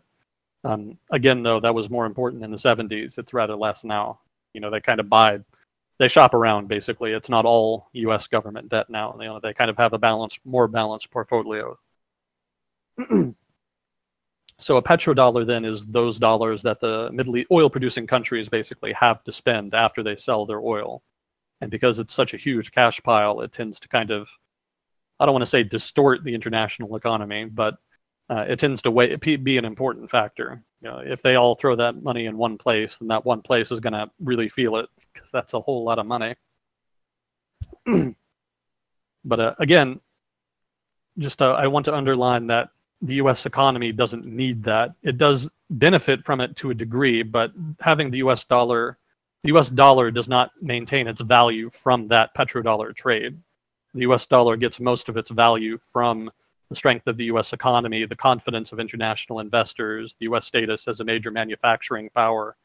Again, though, that was more important in the 70s. It's rather less now. You know, they kind of they shop around, basically. It's not all U.S. government debt now. You know, they kind of have a more balanced portfolio. So a petrodollar then is those dollars that the Middle East oil-producing countries basically have to spend after they sell their oil. And because it's such a huge cash pile, it tends to kind of, I don't want to say distort the international economy, but it tends to be an important factor. You know, if they all throw that money in one place, then that one place is going to really feel it, because that's a whole lot of money. But again, just I want to underline that the U.S. economy doesn't need that. It does benefit from it to a degree, but having the U.S. dollar does not maintain its value from that petrodollar trade. The U.S. dollar gets most of its value from the strength of the U.S. economy, the confidence of international investors, the U.S. status as a major manufacturing power,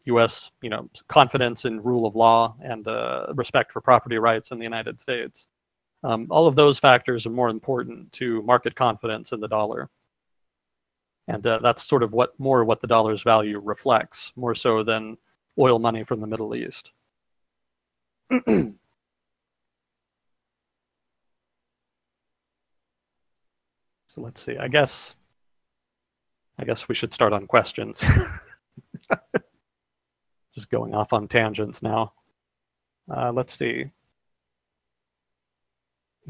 U.S. confidence in rule of law and respect for property rights in the United States. All of those factors are more important to market confidence in the dollar. And that's sort of what the dollar's value reflects, more so than oil money from the Middle East. So let's see. I guess we should start on questions. Just going off on tangents now. Let's see.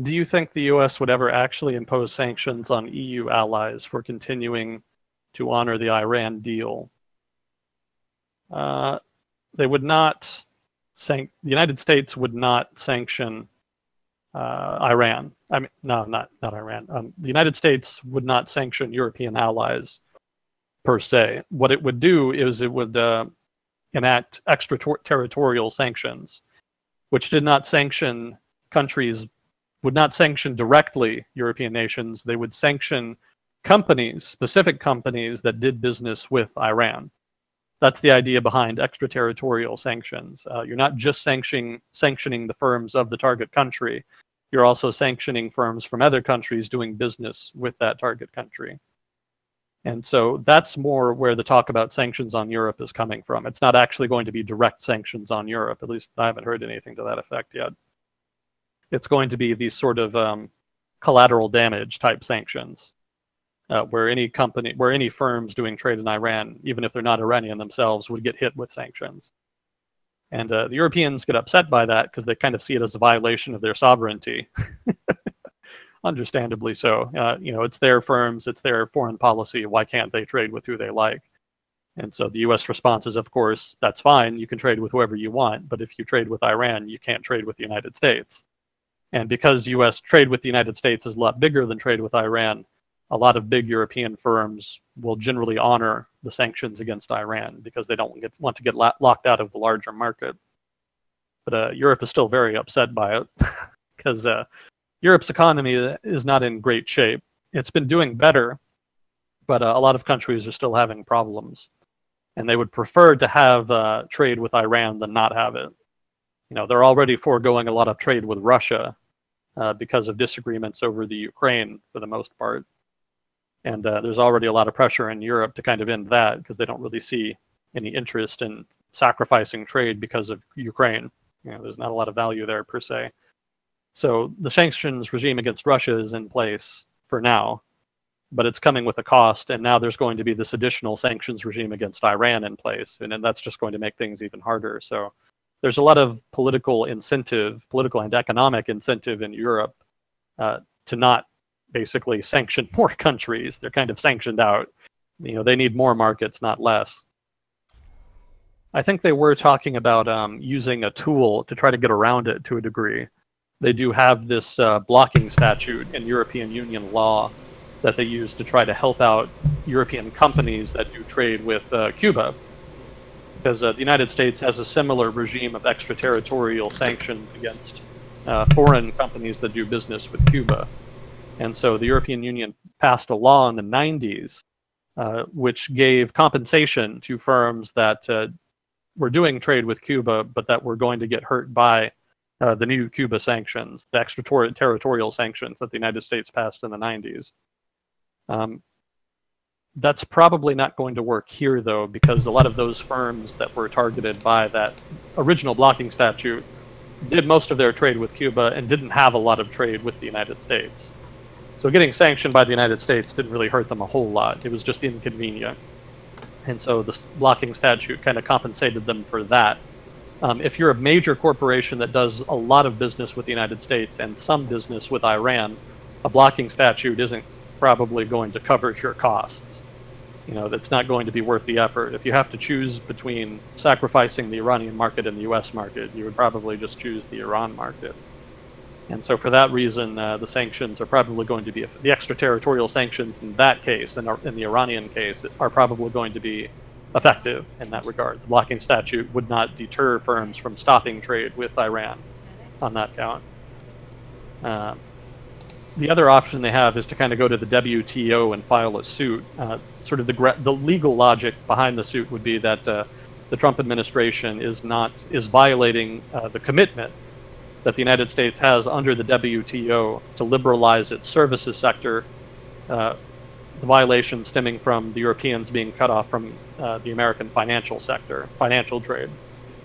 Do you think the U.S. would ever actually impose sanctions on EU allies for continuing to honor the Iran deal? They would not. The United States would not sanction Iran. I mean, no, not Iran. The United States would not sanction European allies per se. What it would do is it would enact extraterritorial sanctions, which did not sanction countries. Would not sanction directly European nations. They would sanction companies, specific companies that did business with Iran. That's the idea behind extraterritorial sanctions. You're not just sanctioning the firms of the target country. You're also sanctioning firms from other countries doing business with that target country. And so that's more where the talk about sanctions on Europe is coming from. It's not actually going to be direct sanctions on Europe. At least I haven't heard anything to that effect yet. It's going to be these sort of collateral damage type sanctions, where any firms doing trade in Iran, even if they're not Iranian themselves, would get hit with sanctions. And the Europeans get upset by that because they kind of see it as a violation of their sovereignty. Understandably so. It's their firms, it's their foreign policy. Why can't they trade with who they like? And so the U.S. response is, of course, that's fine. You can trade with whoever you want. But if you trade with Iran, you can't trade with the United States. And because U.S. trade with the United States is a lot bigger than trade with Iran, a lot of big European firms will generally honor the sanctions against Iran because they don't want to get locked out of the larger market. But Europe is still very upset by it because Europe's economy is not in great shape. It's been doing better, but a lot of countries are still having problems. And they would prefer to have trade with Iran than not have it. They're already foregoing a lot of trade with Russia because of disagreements over the Ukraine for the most part. And there's already a lot of pressure in Europe to kind of end that because they don't really see any interest in sacrificing trade because of Ukraine. There's not a lot of value there per se. So the sanctions regime against Russia is in place for now, but it's coming with a cost, and now there's going to be this additional sanctions regime against Iran in place, and then that's just going to make things even harder. So there's a lot of political incentive, political and economic incentive in Europe to not basically sanction more countries. They're kind of sanctioned out. You know, they need more markets, not less. I think they were talking about using a tool to try to get around it to a degree. They do have this blocking statute in European Union law that they use to try to help out European companies that do trade with Cuba. Because the United States has a similar regime of extraterritorial sanctions against foreign companies that do business with Cuba. And so the European Union passed a law in the 90s which gave compensation to firms that were doing trade with Cuba, but that were going to get hurt by the new Cuba sanctions, the extraterritorial sanctions that the United States passed in the 90s. That's probably not going to work here, though, because a lot of those firms that were targeted by that original blocking statute did most of their trade with Cuba and didn't have a lot of trade with the United States. So getting sanctioned by the United States didn't really hurt them a whole lot. It was just inconvenient. And so the blocking statute kind of compensated them for that. If you're a major corporation that does a lot of business with the United States and some business with Iran, a blocking statute isn't probably going to cover your costs. You know, that's not going to be worth the effort. If you have to choose between sacrificing the Iranian market and the US market, you would probably just choose the Iran market. And so for that reason, the sanctions are probably going to be, the extraterritorial sanctions in that case, and in the Iranian case, are probably going to be effective in that regard. The blocking statute would not deter firms from stopping trade with Iran on that count. The other option they have is to kind of go to the WTO and file a suit. Sort of the legal logic behind the suit would be that the Trump administration is violating the commitment that the United States has under the WTO to liberalize its services sector, the violation stemming from the Europeans being cut off from the American financial sector, financial trade,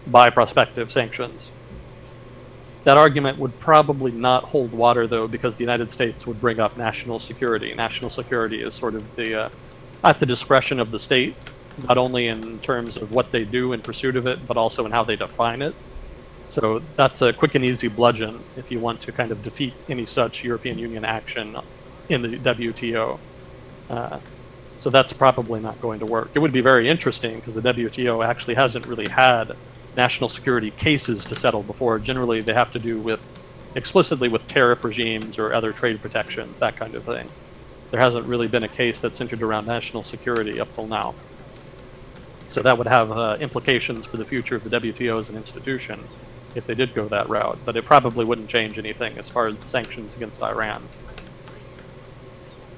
by prospective sanctions. That argument would probably not hold water, though, because the United States would bring up national security. National security is sort of at the discretion of the state, not only in terms of what they do in pursuit of it, but also in how they define it. So that's a quick and easy bludgeon if you want to kind of defeat any such European Union action in the WTO. So that's probably not going to work. It would be very interesting because the WTO actually hasn't really had national security cases to settle before. Generally, they have to do explicitly with tariff regimes or other trade protections, that kind of thing. There hasn't really been a case that's centered around national security up till now. So that would have implications for the future of the WTO as an institution if they did go that route, but it probably wouldn't change anything as far as the sanctions against Iran.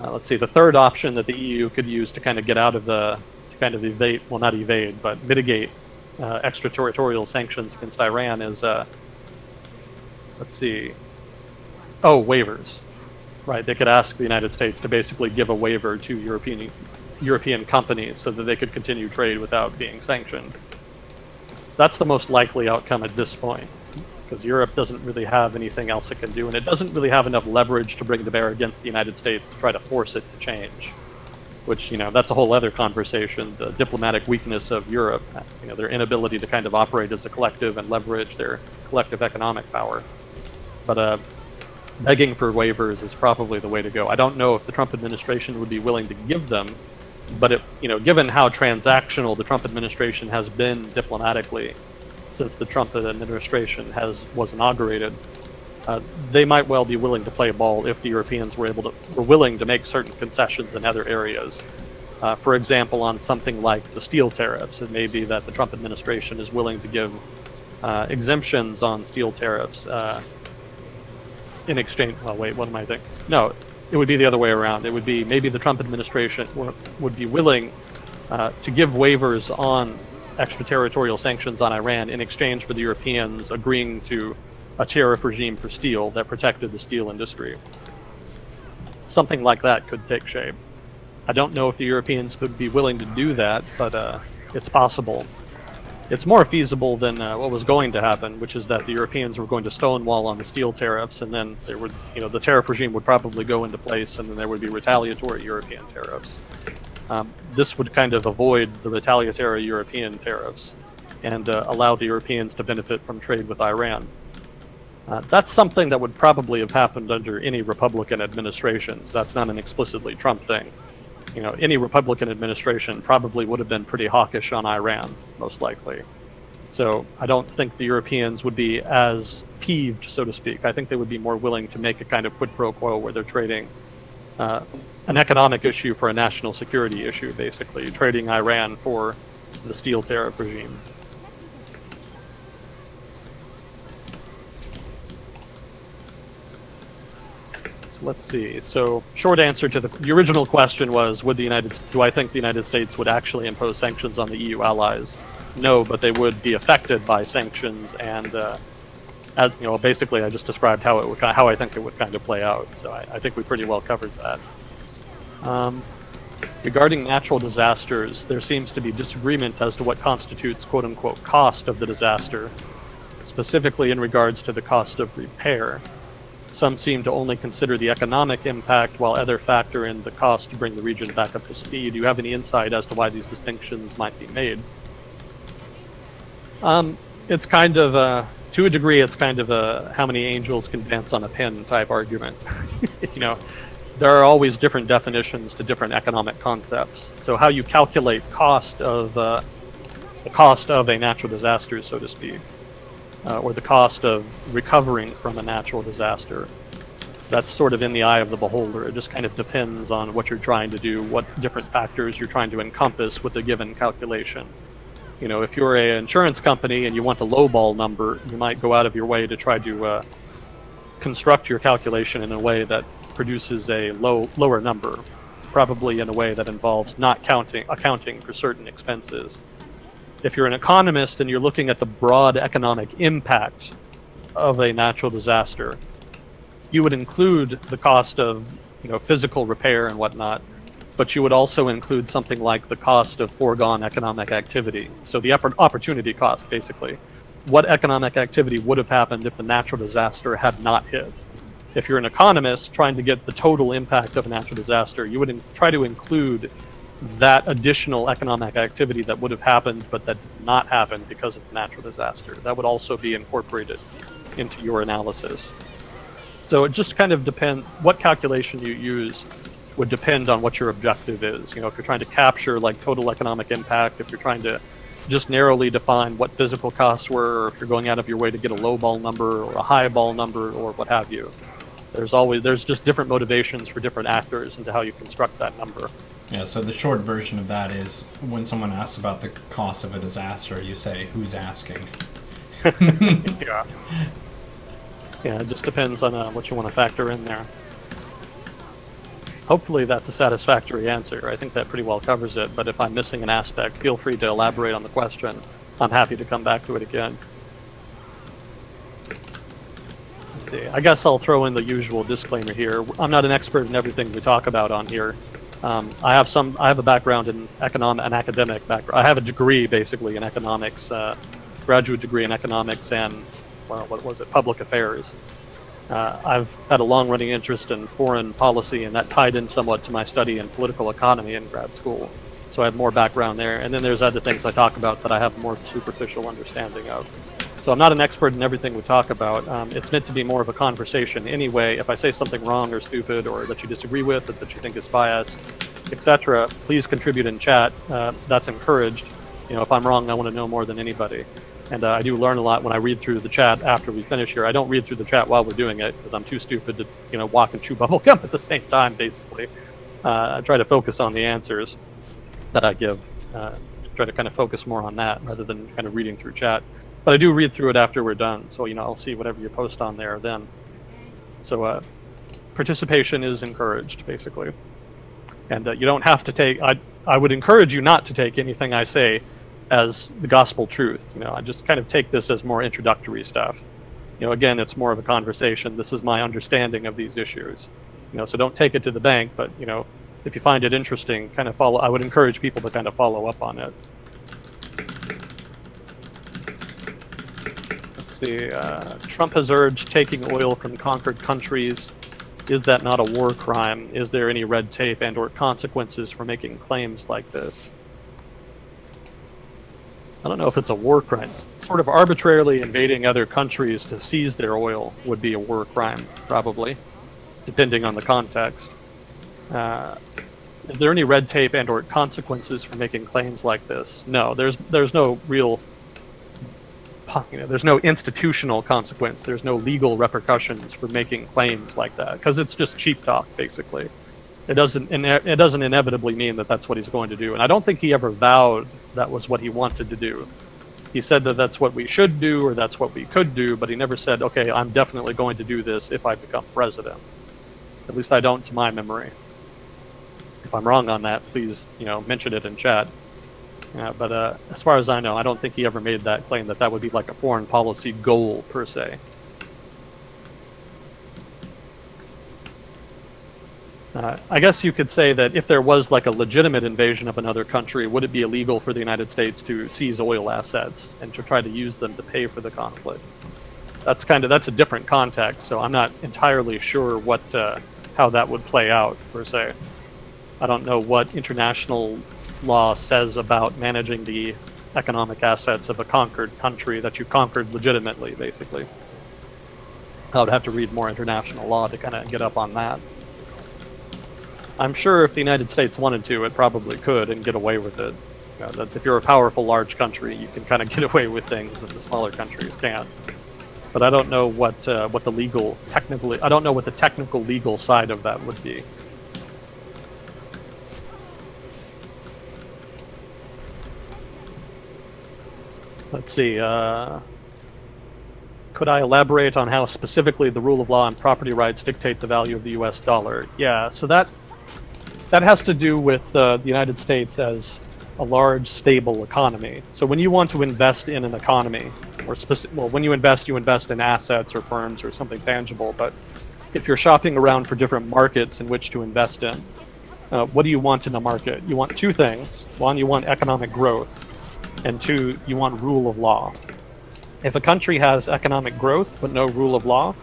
Let's see, the third option that the EU could use to kind of get out of to kind of evade, well, not evade, but mitigate extraterritorial sanctions against Iran is, let's see, waivers. Right, they could ask the United States to basically give a waiver to European companies so that they could continue trade without being sanctioned. That's the most likely outcome at this point, because Europe doesn't really have anything else it can do, and it doesn't really have enough leverage to bring to bear against the United States to try to force it to change. Which, you know, that's a whole other conversation, the diplomatic weakness of Europe, you know, their inability to kind of operate as a collective and leverage their collective economic power. But begging for waivers is probably the way to go. I don't know if the Trump administration would be willing to give them, but given how transactional the Trump administration has been diplomatically since the Trump administration was inaugurated, they might well be willing to play ball if the Europeans were willing to make certain concessions in other areas. For example, on something like the steel tariffs, it may be that the Trump administration is willing to give exemptions on steel tariffs in exchange. Well, wait, what am I thinking? No, it would be the other way around. It would be maybe the Trump administration would be willing to give waivers on extraterritorial sanctions on Iran in exchange for the Europeans agreeing to a tariff regime for steel that protected the steel industry. Something like that could take shape. I don't know if the Europeans would be willing to do that, but it's possible. it's more feasible than what was going to happen, which is that the Europeans were going to stonewall on the steel tariffs, and then there would, the tariff regime would probably go into place, and then there would be retaliatory European tariffs. This would kind of avoid the retaliatory European tariffs and allow the Europeans to benefit from trade with Iran. That's something that would probably have happened under any Republican administrations. That's not an explicitly Trump thing. Any Republican administration probably would have been pretty hawkish on Iran, most likely. So I don't think the Europeans would be as peeved, so to speak. I think they would be more willing to make a kind of quid pro quo where they're trading an economic issue for a national security issue, basically, trading Iran for the steel tariff regime. Let's see. So, short answer to the original question was: do I think the United States would actually impose sanctions on the EU allies? No, but they would be affected by sanctions, and basically, I just described how I think it would kind of play out. So, I think we pretty well covered that. Regarding natural disasters, there seems to be disagreement as to what constitutes "quote-unquote" cost of the disaster, specifically in regards to the cost of repair. Some seem to only consider the economic impact, while others factor in the cost to bring the region back up to speed. Do you have any insight as to why these distinctions might be made? It's kind of, to a degree, it's kind of a how many angels can dance on a pin type argument. There are always different definitions to different economic concepts. So how you calculate the cost of a natural disaster, so to speak, or the cost of recovering from a natural disaster, that's sort of in the eye of the beholder. It just kind of depends on what you're trying to do, what different factors you're trying to encompass with a given calculation. If you're an insurance company and you want a lowball number, you might go out of your way to try to construct your calculation in a way that produces a lower number, probably in a way that involves not accounting for certain expenses. If you're an economist and you're looking at the broad economic impact of a natural disaster, you would include the cost of physical repair and whatnot, but you would also include something like the cost of foregone economic activity. So the opportunity cost, basically. What economic activity would have happened if the natural disaster had not hit? If you're an economist trying to get the total impact of a natural disaster, you would try to include that additional economic activity that would have happened but that did not happen because of the natural disaster. That would also be incorporated into your analysis. So it just kind of depends, what calculation you use would depend on what your objective is. If you're trying to capture like total economic impact, if you're trying to just narrowly define what physical costs were, or if you're going out of your way to get a low ball number or a high ball number or what have you. There's just different motivations for different actors into how you construct that number. Yeah, so the short version of that is when someone asks about the cost of a disaster, you say, who's asking? Yeah. Yeah, it just depends on what you want to factor in there. Hopefully that's a satisfactory answer. I think that pretty well covers it, but if I'm missing an aspect, feel free to elaborate on the question. I'm happy to come back to it again. Let's see. I guess I'll throw in the usual disclaimer here. I'm not an expert in everything we talk about on here. I have a background in an academic background. I have a degree basically in economics, graduate degree in economics and, well, what was it, public affairs. I've had a long-running interest in foreign policy, and that tied in somewhat to my study in political economy in grad school. So I have more background there. And then there's other things I talk about that I have more superficial understanding of. So I'm not an expert in everything we talk about. It's meant to be more of a conversation anyway. If I say something wrong or stupid or that you disagree with, or that you think is biased, etc., please contribute in chat. That's encouraged. If I'm wrong, I want to know more than anybody. And I do learn a lot when I read through the chat after we finish here. I don't read through the chat while we're doing it because I'm too stupid to walk and chew bubble gum at the same time, basically. I try to focus on the answers that I give. Try to kind of focus more on that rather than kind of reading through chat. But I do read through it after we're done, so I'll see whatever you post on there then. So participation is encouraged, basically. And you don't have to take... I would encourage you not to take anything I say as the gospel truth. I just kind of take this as more introductory stuff. Again, it's more of a conversation. This is my understanding of these issues. So don't take it to the bank, but if you find it interesting, kind of follow. I would encourage people to kind of follow up on it. see. Trump has urged taking oil from conquered countries. Is that not a war crime? Is there any red tape and or consequences for making claims like this? I don't know if it's a war crime. Sort of arbitrarily invading other countries to seize their oil would be a war crime, probably, depending on the context. Is there any red tape and or consequences for making claims like this? No, there's no real, there's no institutional consequence. There's no legal repercussions for making claims like that, because it's just cheap talk, basically. It doesn't inevitably mean that that's what he's going to do. And I don't think he ever vowed that was what he wanted to do. He said that that's what we should do, or that's what we could do, but he never said, okay, I'm definitely going to do this if I become president. At least I don't to my memory. If I'm wrong on that, please, mention it in chat. But as far as I know, I don't think he ever made that claim that that would be like a foreign policy goal, per se. I guess you could say that if there was like a legitimate invasion of another country, would it be illegal for the United States to seize oil assets and to try to use them to pay for the conflict? That's a different context, so I'm not entirely sure how that would play out, per se. I don't know what international law says about managing the economic assets of a conquered country that you conquered legitimately, basically. I would have to read more international law to kind of get up on that. I'm sure if the United States wanted to, it probably could and get away with it. That's if you're a powerful, large country, you can kind of get away with things that the smaller countries can't. But I don't know what the I don't know what the technical legal side of that would be. Let's see. Could I elaborate on how specifically the rule of law and property rights dictate the value of the U.S. dollar? Yeah, so that has to do with the United States as a large, stable economy. So when you want to invest in an economy, or when you invest in assets or firms or something tangible, but if you're shopping around for different markets in which to invest in, what do you want in a market? You want two things. One, you want economic growth. And two, you want rule of law. If a country has economic growth but no rule of law,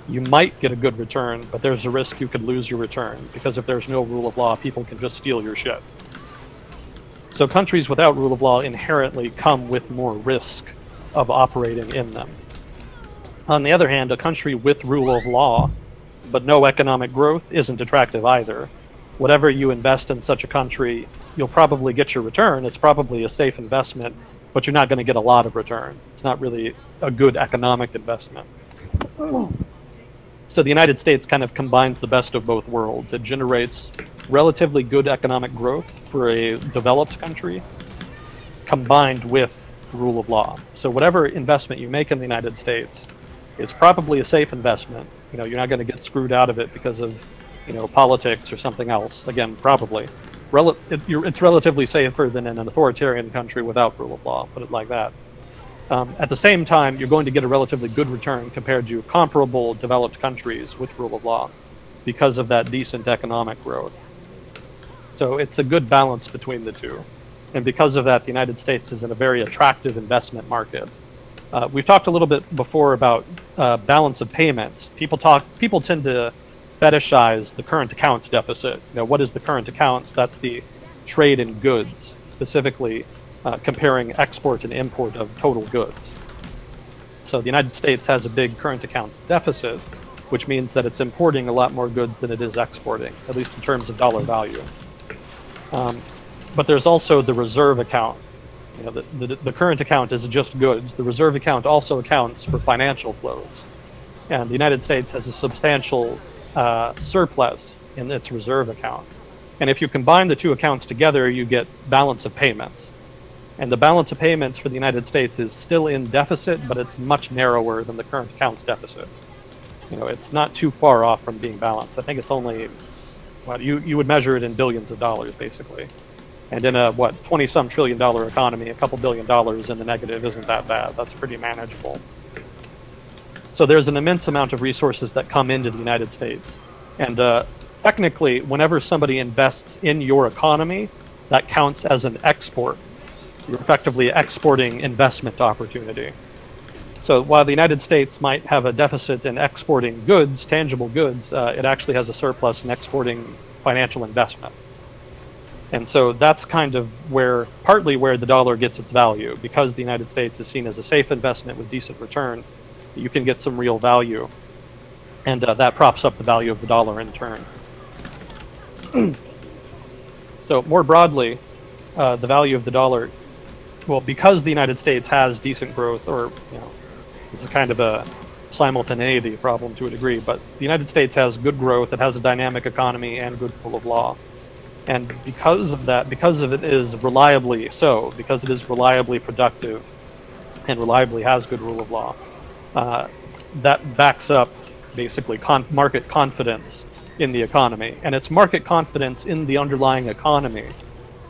you might get a good return, but there's a risk you could lose your return, because if there's no rule of law, people can just steal your shit. So countries without rule of law inherently come with more risk of operating in them. On the other hand, a country with rule of law but no economic growth isn't attractive either. Whatever you invest in such a country, you'll probably get your return. It's probably a safe investment, but you're not going to get a lot of return. It's not really a good economic investment. So the United States kind of combines the best of both worlds. It generates relatively good economic growth for a developed country, combined with rule of law. So whatever investment you make in the United States is probably a safe investment. You're not going to get screwed out of it because of politics or something else. Again, probably. It's relatively safer than in an authoritarian country without rule of law, put it like that. At the same time, you're going to get a relatively good return compared to comparable developed countries with rule of law because of that decent economic growth. So it's a good balance between the two. And because of that, the United States is in a very attractive investment market. We've talked a little bit before about balance of payments. People tend to fetishize the current accounts deficit. What is the current accounts? That's the trade in goods, specifically comparing export and import of total goods. So the United States has a big current accounts deficit, which means that it's importing a lot more goods than it is exporting, at least in terms of dollar value. But there's also the reserve account. The current account is just goods. The reserve account also accounts for financial flows. And the United States has a substantial surplus in its reserve account. And if you combine the two accounts together, you get balance of payments. And the balance of payments for the United States is still in deficit, but it's much narrower than the current accounts deficit. It's not too far off from being balanced. I think it's only, you would measure it in billions of dollars, basically. And in a, $20-some trillion economy, a couple $1 billion in the negative isn't that bad. That's pretty manageable. So there's an immense amount of resources that come into the United States. And technically, whenever somebody invests in your economy, that counts as an export. You're effectively exporting investment opportunity. So while the United States might have a deficit in exporting goods, tangible goods, it actually has a surplus in exporting financial investment. And so that's kind of partly where the dollar gets its value, because the United States is seen as a safe investment with decent return. You can get some real value, and that props up the value of the dollar in turn. So more broadly, the value of the dollar, well, because the United States has decent growth, or it's a kind of a simultaneity problem to a degree, but the United States has good growth, it has a dynamic economy and good rule of law. And because of that, because it is reliably productive and reliably has good rule of law, that backs up basically market confidence in the economy. And it's market confidence in the underlying economy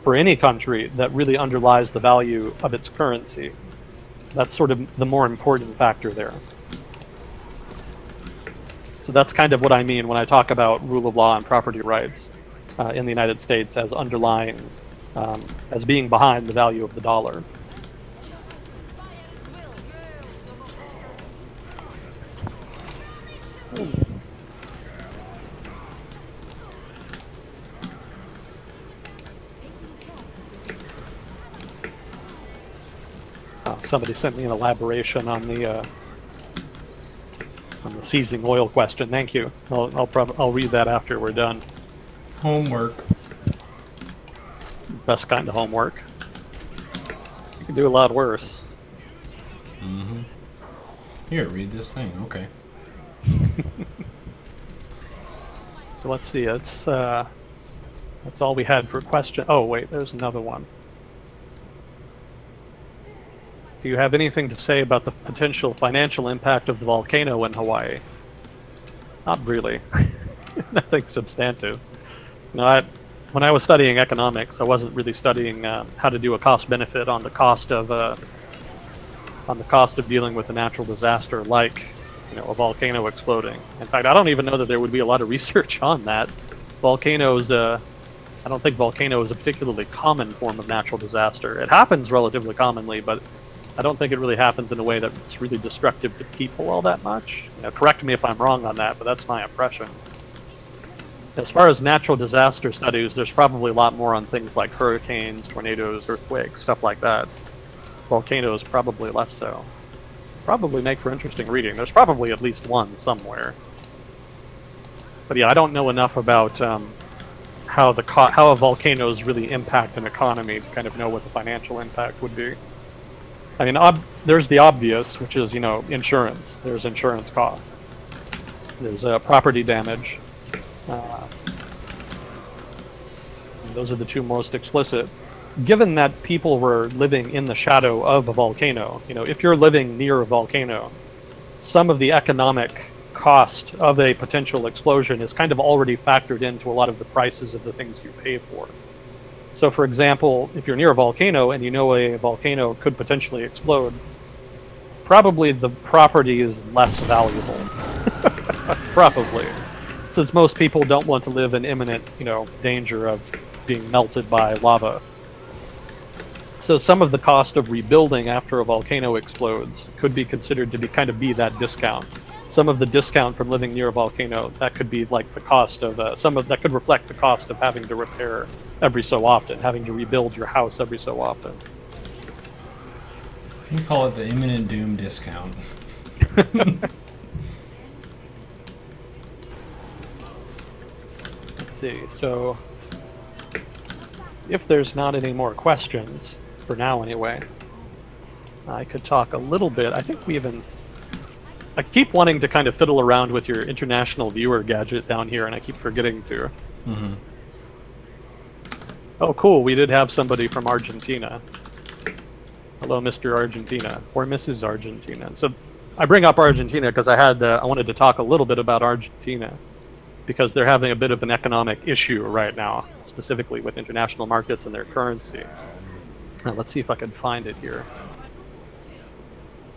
for any country that really underlies the value of its currency. That's sort of the more important factor there. So that's kind of what I mean when I talk about rule of law and property rights in the United States as underlying, as being behind the value of the dollar. Somebody sent me an elaboration on the seizing oil question. Thank you. I'll read that after we're done. Homework. Best kind of homework. You can do a lot worse. Mm-hmm. Here, read this thing. Okay. So let's see. That's all we had for question. Oh wait, there's another one. Do you have anything to say about the potential financial impact of the volcano in Hawaii? Not really. Nothing substantive. When I was studying economics, I wasn't really studying how to do a cost-benefit on the cost of dealing with a natural disaster like a volcano exploding. In fact, I don't even know that there would be a lot of research on that. Volcanoes. I don't think volcano is a particularly common form of natural disaster. It happens relatively commonly, but I don't think it really happens in a way that's really destructive to people all that much. Correct me if I'm wrong on that, but that's my impression. As far as natural disaster studies, there's probably a lot more on things like hurricanes, tornadoes, earthquakes, stuff like that. Volcanoes, probably less so. Probably make for interesting reading. There's probably at least one somewhere. But yeah, I don't know enough about how volcanoes really impact an economy to kind of know what the financial impact would be. I mean, there's the obvious, which is, insurance. There's insurance costs. There's property damage. Those are the two most explicit. Given that people were living in the shadow of a volcano, if you're living near a volcano, some of the economic cost of a potential explosion is kind of already factored into a lot of the prices of the things you pay for. So, for example, if you're near a volcano and a volcano could potentially explode, probably the property is less valuable. Probably. Since most people don't want to live in imminent, danger of being melted by lava. So some of the cost of rebuilding after a volcano explodes could be considered to be that discount. Some of the discount from living near a volcano, that could be like the cost of that could reflect the cost of having to repair every so often, having to rebuild your house every so often. We call it the imminent doom discount. Let's see, so if there's not any more questions, for now anyway, I could talk a little bit. I keep wanting to kind of fiddle around with your international viewer gadget down here, and I keep forgetting to. Mm-hmm. Oh, cool. We did have somebody from Argentina. Hello, Mr. Argentina, or Mrs. Argentina. So I bring up Argentina because I wanted to talk a little bit about Argentina, because they're having a bit of an economic issue right now, specifically with international markets and their currency. Now, let's see if I can find it here.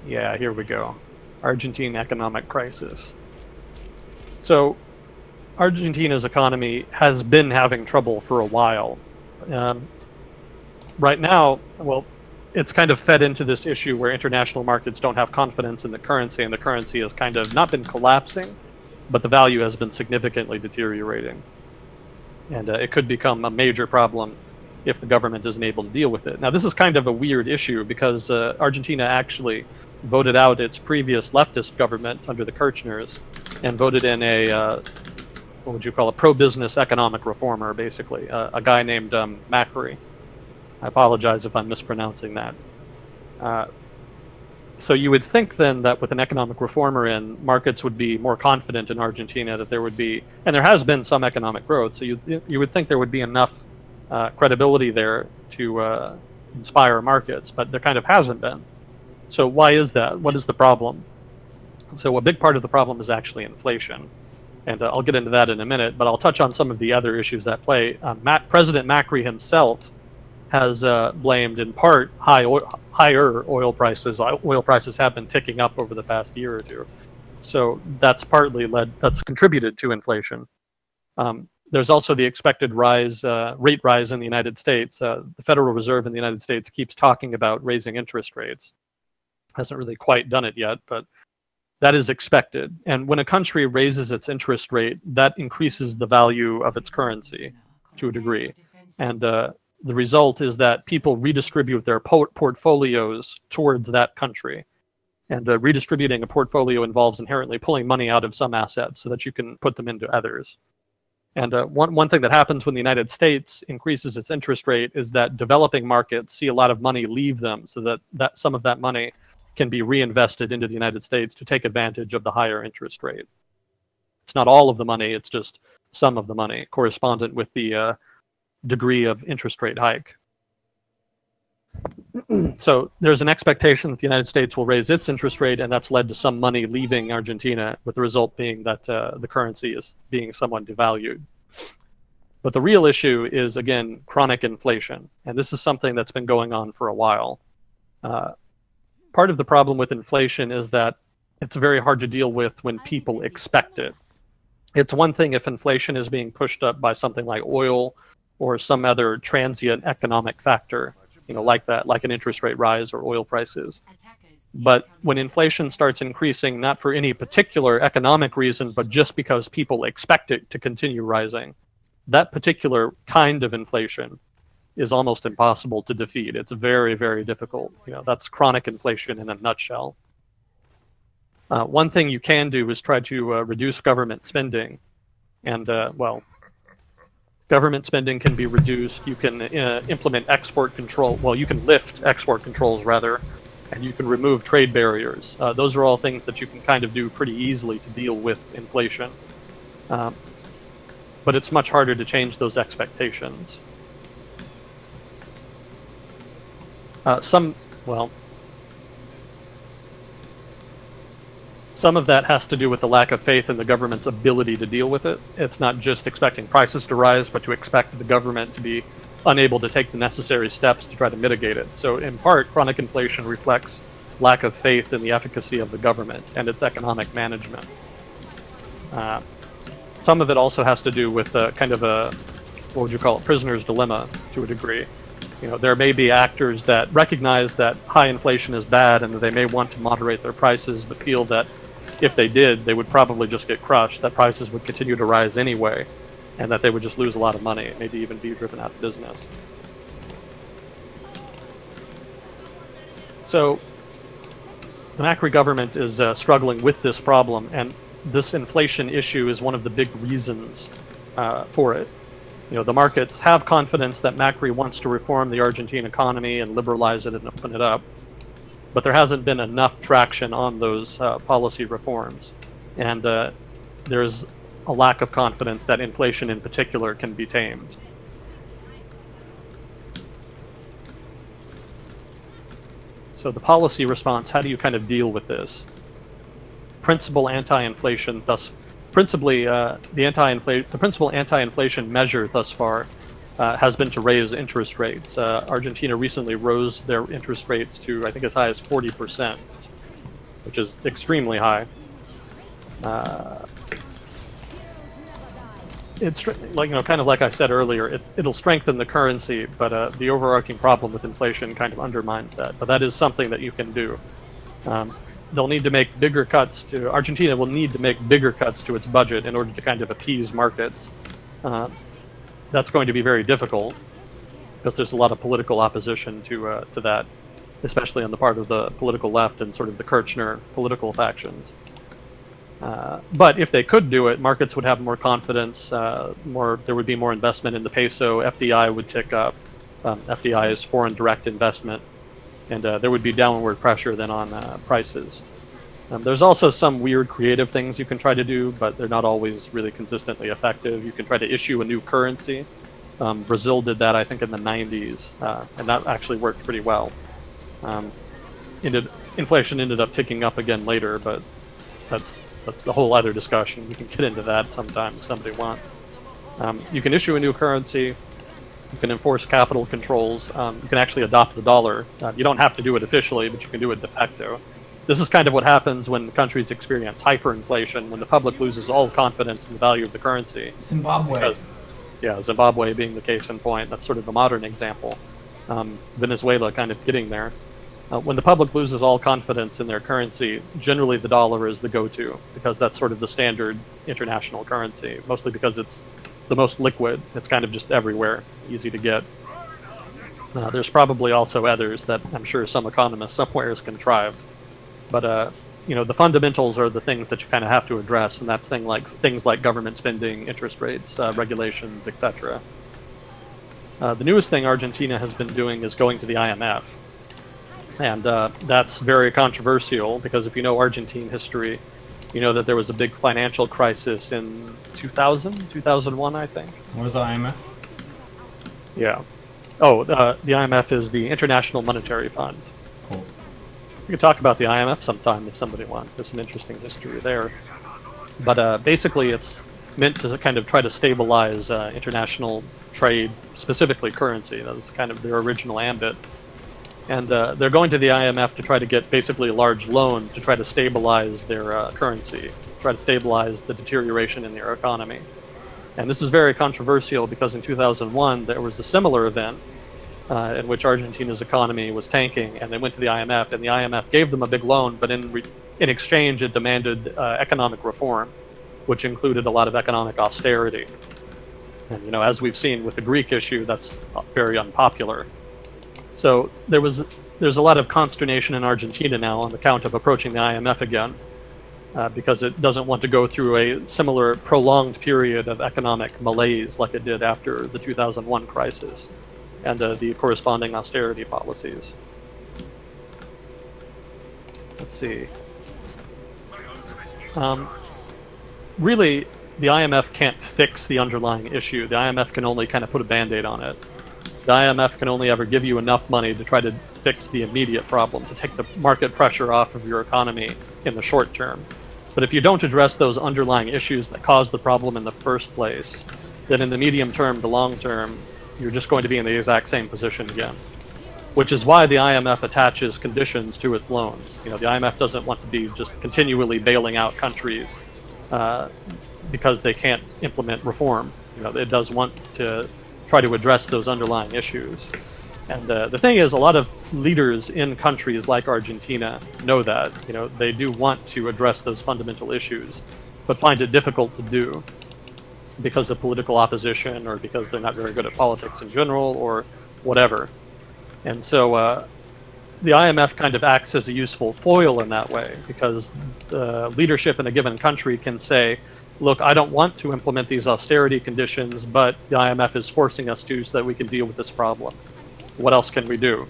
Yeah, here we go. Argentine economic crisis. So Argentina's economy has been having trouble for a while. Right now, well, it's kind of fed into this issue where international markets don't have confidence in the currency, and the currency has kind of not been collapsing, but the value has been significantly deteriorating. And it could become a major problem if the government isn't able to deal with it. Now, this is kind of a weird issue because Argentina actually voted out its previous leftist government under the Kirchners and voted in a, what would you call a pro-business economic reformer, basically, a guy named Macri. I apologize if I'm mispronouncing that. So you would think then that with an economic reformer in, markets would be more confident in Argentina, that there would be, and there has been some economic growth, so you would think there would be enough credibility there to inspire markets, but there kind of hasn't been. So why is that? What is the problem? So a big part of the problem is actually inflation. And I'll get into that in a minute, but I'll touch on some of the other issues at play. President Macri himself has blamed, in part, higher oil prices. Oil prices have been ticking up over the past year or two. So that's partly that's contributed to inflation. There's also the expected rate rise in the United States. The Federal Reserve in the United States keeps talking about raising interest rates. Hasn't really quite done it yet, but that is expected. And when a country raises its interest rate, that increases the value of its currency to a degree. And the result is that people redistribute their portfolios towards that country. And redistributing a portfolio involves inherently pulling money out of some assets so that you can put them into others. And one thing that happens when the United States increases its interest rate is that developing markets see a lot of money leave them, so that some of that money can be reinvested into the United States to take advantage of the higher interest rate. It's not all of the money, it's just some of the money, correspondent with the degree of interest rate hike. So there's an expectation that the United States will raise its interest rate, and that's led to some money leaving Argentina, with the result being that the currency is being somewhat devalued. But the real issue is, again, chronic inflation, and this is something that's been going on for a while. Part of the problem with inflation is that it's very hard to deal with when people expect it. It's one thing if inflation is being pushed up by something like oil or some other transient economic factor, like that, like an interest rate rise or oil prices. But when inflation starts increasing, not for any particular economic reason, but just because people expect it to continue rising, that particular kind of inflation is almost impossible to defeat. It's very, very difficult. That's chronic inflation in a nutshell. One thing you can do is try to reduce government spending. And, well, government spending can be reduced. You can implement export control. Well, you can lift export controls, rather, and you can remove trade barriers. Those are all things that you can kind of do pretty easily to deal with inflation. But it's much harder to change those expectations. Some of that has to do with the lack of faith in the government's ability to deal with it. It's not just expecting prices to rise, but to expect the government to be unable to take the necessary steps to try to mitigate it. So in part, chronic inflation reflects lack of faith in the efficacy of the government and its economic management. Some of it also has to do with kind of a, what would you call it, prisoner's dilemma to a degree. There may be actors that recognize that high inflation is bad and that they may want to moderate their prices, but feel that if they did, they would probably just get crushed, that prices would continue to rise anyway, and that they would just lose a lot of money, maybe even be driven out of business. So the Macri government is struggling with this problem, and this inflation issue is one of the big reasons for it. The markets have confidence that Macri wants to reform the Argentine economy and liberalize it and open it up, but there hasn't been enough traction on those policy reforms. And there's a lack of confidence that inflation in particular can be tamed. So the policy response, how do you kind of deal with this? Principal anti-inflation Principally, the principal anti-inflation measure thus far has been to raise interest rates. Argentina recently rose their interest rates to, I think, as high as 40%, which is extremely high. it's like, kind of like I said earlier, it'll strengthen the currency, but the overarching problem with inflation kind of undermines that. But that is something that you can do. They'll need to make bigger cuts to Argentina will need to make bigger cuts to its budget in order to kind of appease markets. That's going to be very difficult because there's a lot of political opposition to that, especially on the part of the political left and sort of the Kirchner political factions. But if they could do it, markets would have more confidence, there would be more investment in the peso, FDI would tick up. FDI is foreign direct investment, and there would be downward pressure then on prices. There's also some weird creative things you can try to do, but they're not always really consistently effective. You can try to issue a new currency. Brazil did that, I think, in the 90s, and that actually worked pretty well. Inflation ended up ticking up again later, but that's the whole other discussion. We can get into that sometime if somebody wants. You can issue a new currency. You can enforce capital controls. You can actually adopt the dollar. You don't have to do it officially, but you can do it de facto. This is kind of what happens when countries experience hyperinflation, when the public loses all confidence in the value of the currency. Zimbabwe. Because, yeah, Zimbabwe being the case in point. That's sort of the modern example. Venezuela kind of getting there. When the public loses all confidence in their currency, generally the dollar is the go-to, because that's sort of the standard international currency, mostly because it's the most liquid. It's kind of just everywhere, easy to get. There's probably also others that I'm sure some economist somewhere has contrived. But the fundamentals are the things that you kind of have to address, and that's things like government spending, interest rates, regulations, etc. The newest thing Argentina has been doing is going to the IMF. And that's very controversial, because if you know Argentine history, you know that there was a big financial crisis in 2001, I think. What was the IMF? Yeah. Oh, the IMF is the International Monetary Fund. Cool. We could talk about the IMF sometime if somebody wants. There's some interesting history there. But basically it's meant to kind of try to stabilize international trade, specifically currency. That was kind of their original ambit. And they're going to the IMF to try to get basically a large loan to try to stabilize their currency, try to stabilize the deterioration in their economy. And this is very controversial because in 2001 there was a similar event in which Argentina's economy was tanking, and they went to the IMF, and the IMF gave them a big loan, but in exchange it demanded economic reform, which included a lot of economic austerity. And as we've seen with the Greek issue, that's very unpopular. So there's a lot of consternation in Argentina now on account of approaching the IMF again, because it doesn't want to go through a similar prolonged period of economic malaise like it did after the 2001 crisis and the corresponding austerity policies. Let's see. Really, the IMF can't fix the underlying issue. The IMF can only kind of put a band-aid on it. The IMF can only ever give you enough money to try to fix the immediate problem, to take the market pressure off of your economy in the short term. But if you don't address those underlying issues that caused the problem in the first place, then in the medium term to long term, you're just going to be in the exact same position again. Which is why the IMF attaches conditions to its loans. The IMF doesn't want to be just continually bailing out countries because they can't implement reform. It does want to try to address those underlying issues. And the thing is, a lot of leaders in countries like Argentina know that. They do want to address those fundamental issues, but find it difficult to do because of political opposition, or because they're not very good at politics in general, or whatever. And so the IMF kind of acts as a useful foil in that way, because the leadership in a given country can say, look, I don't want to implement these austerity conditions, but the IMF is forcing us to so that we can deal with this problem. What else can we do?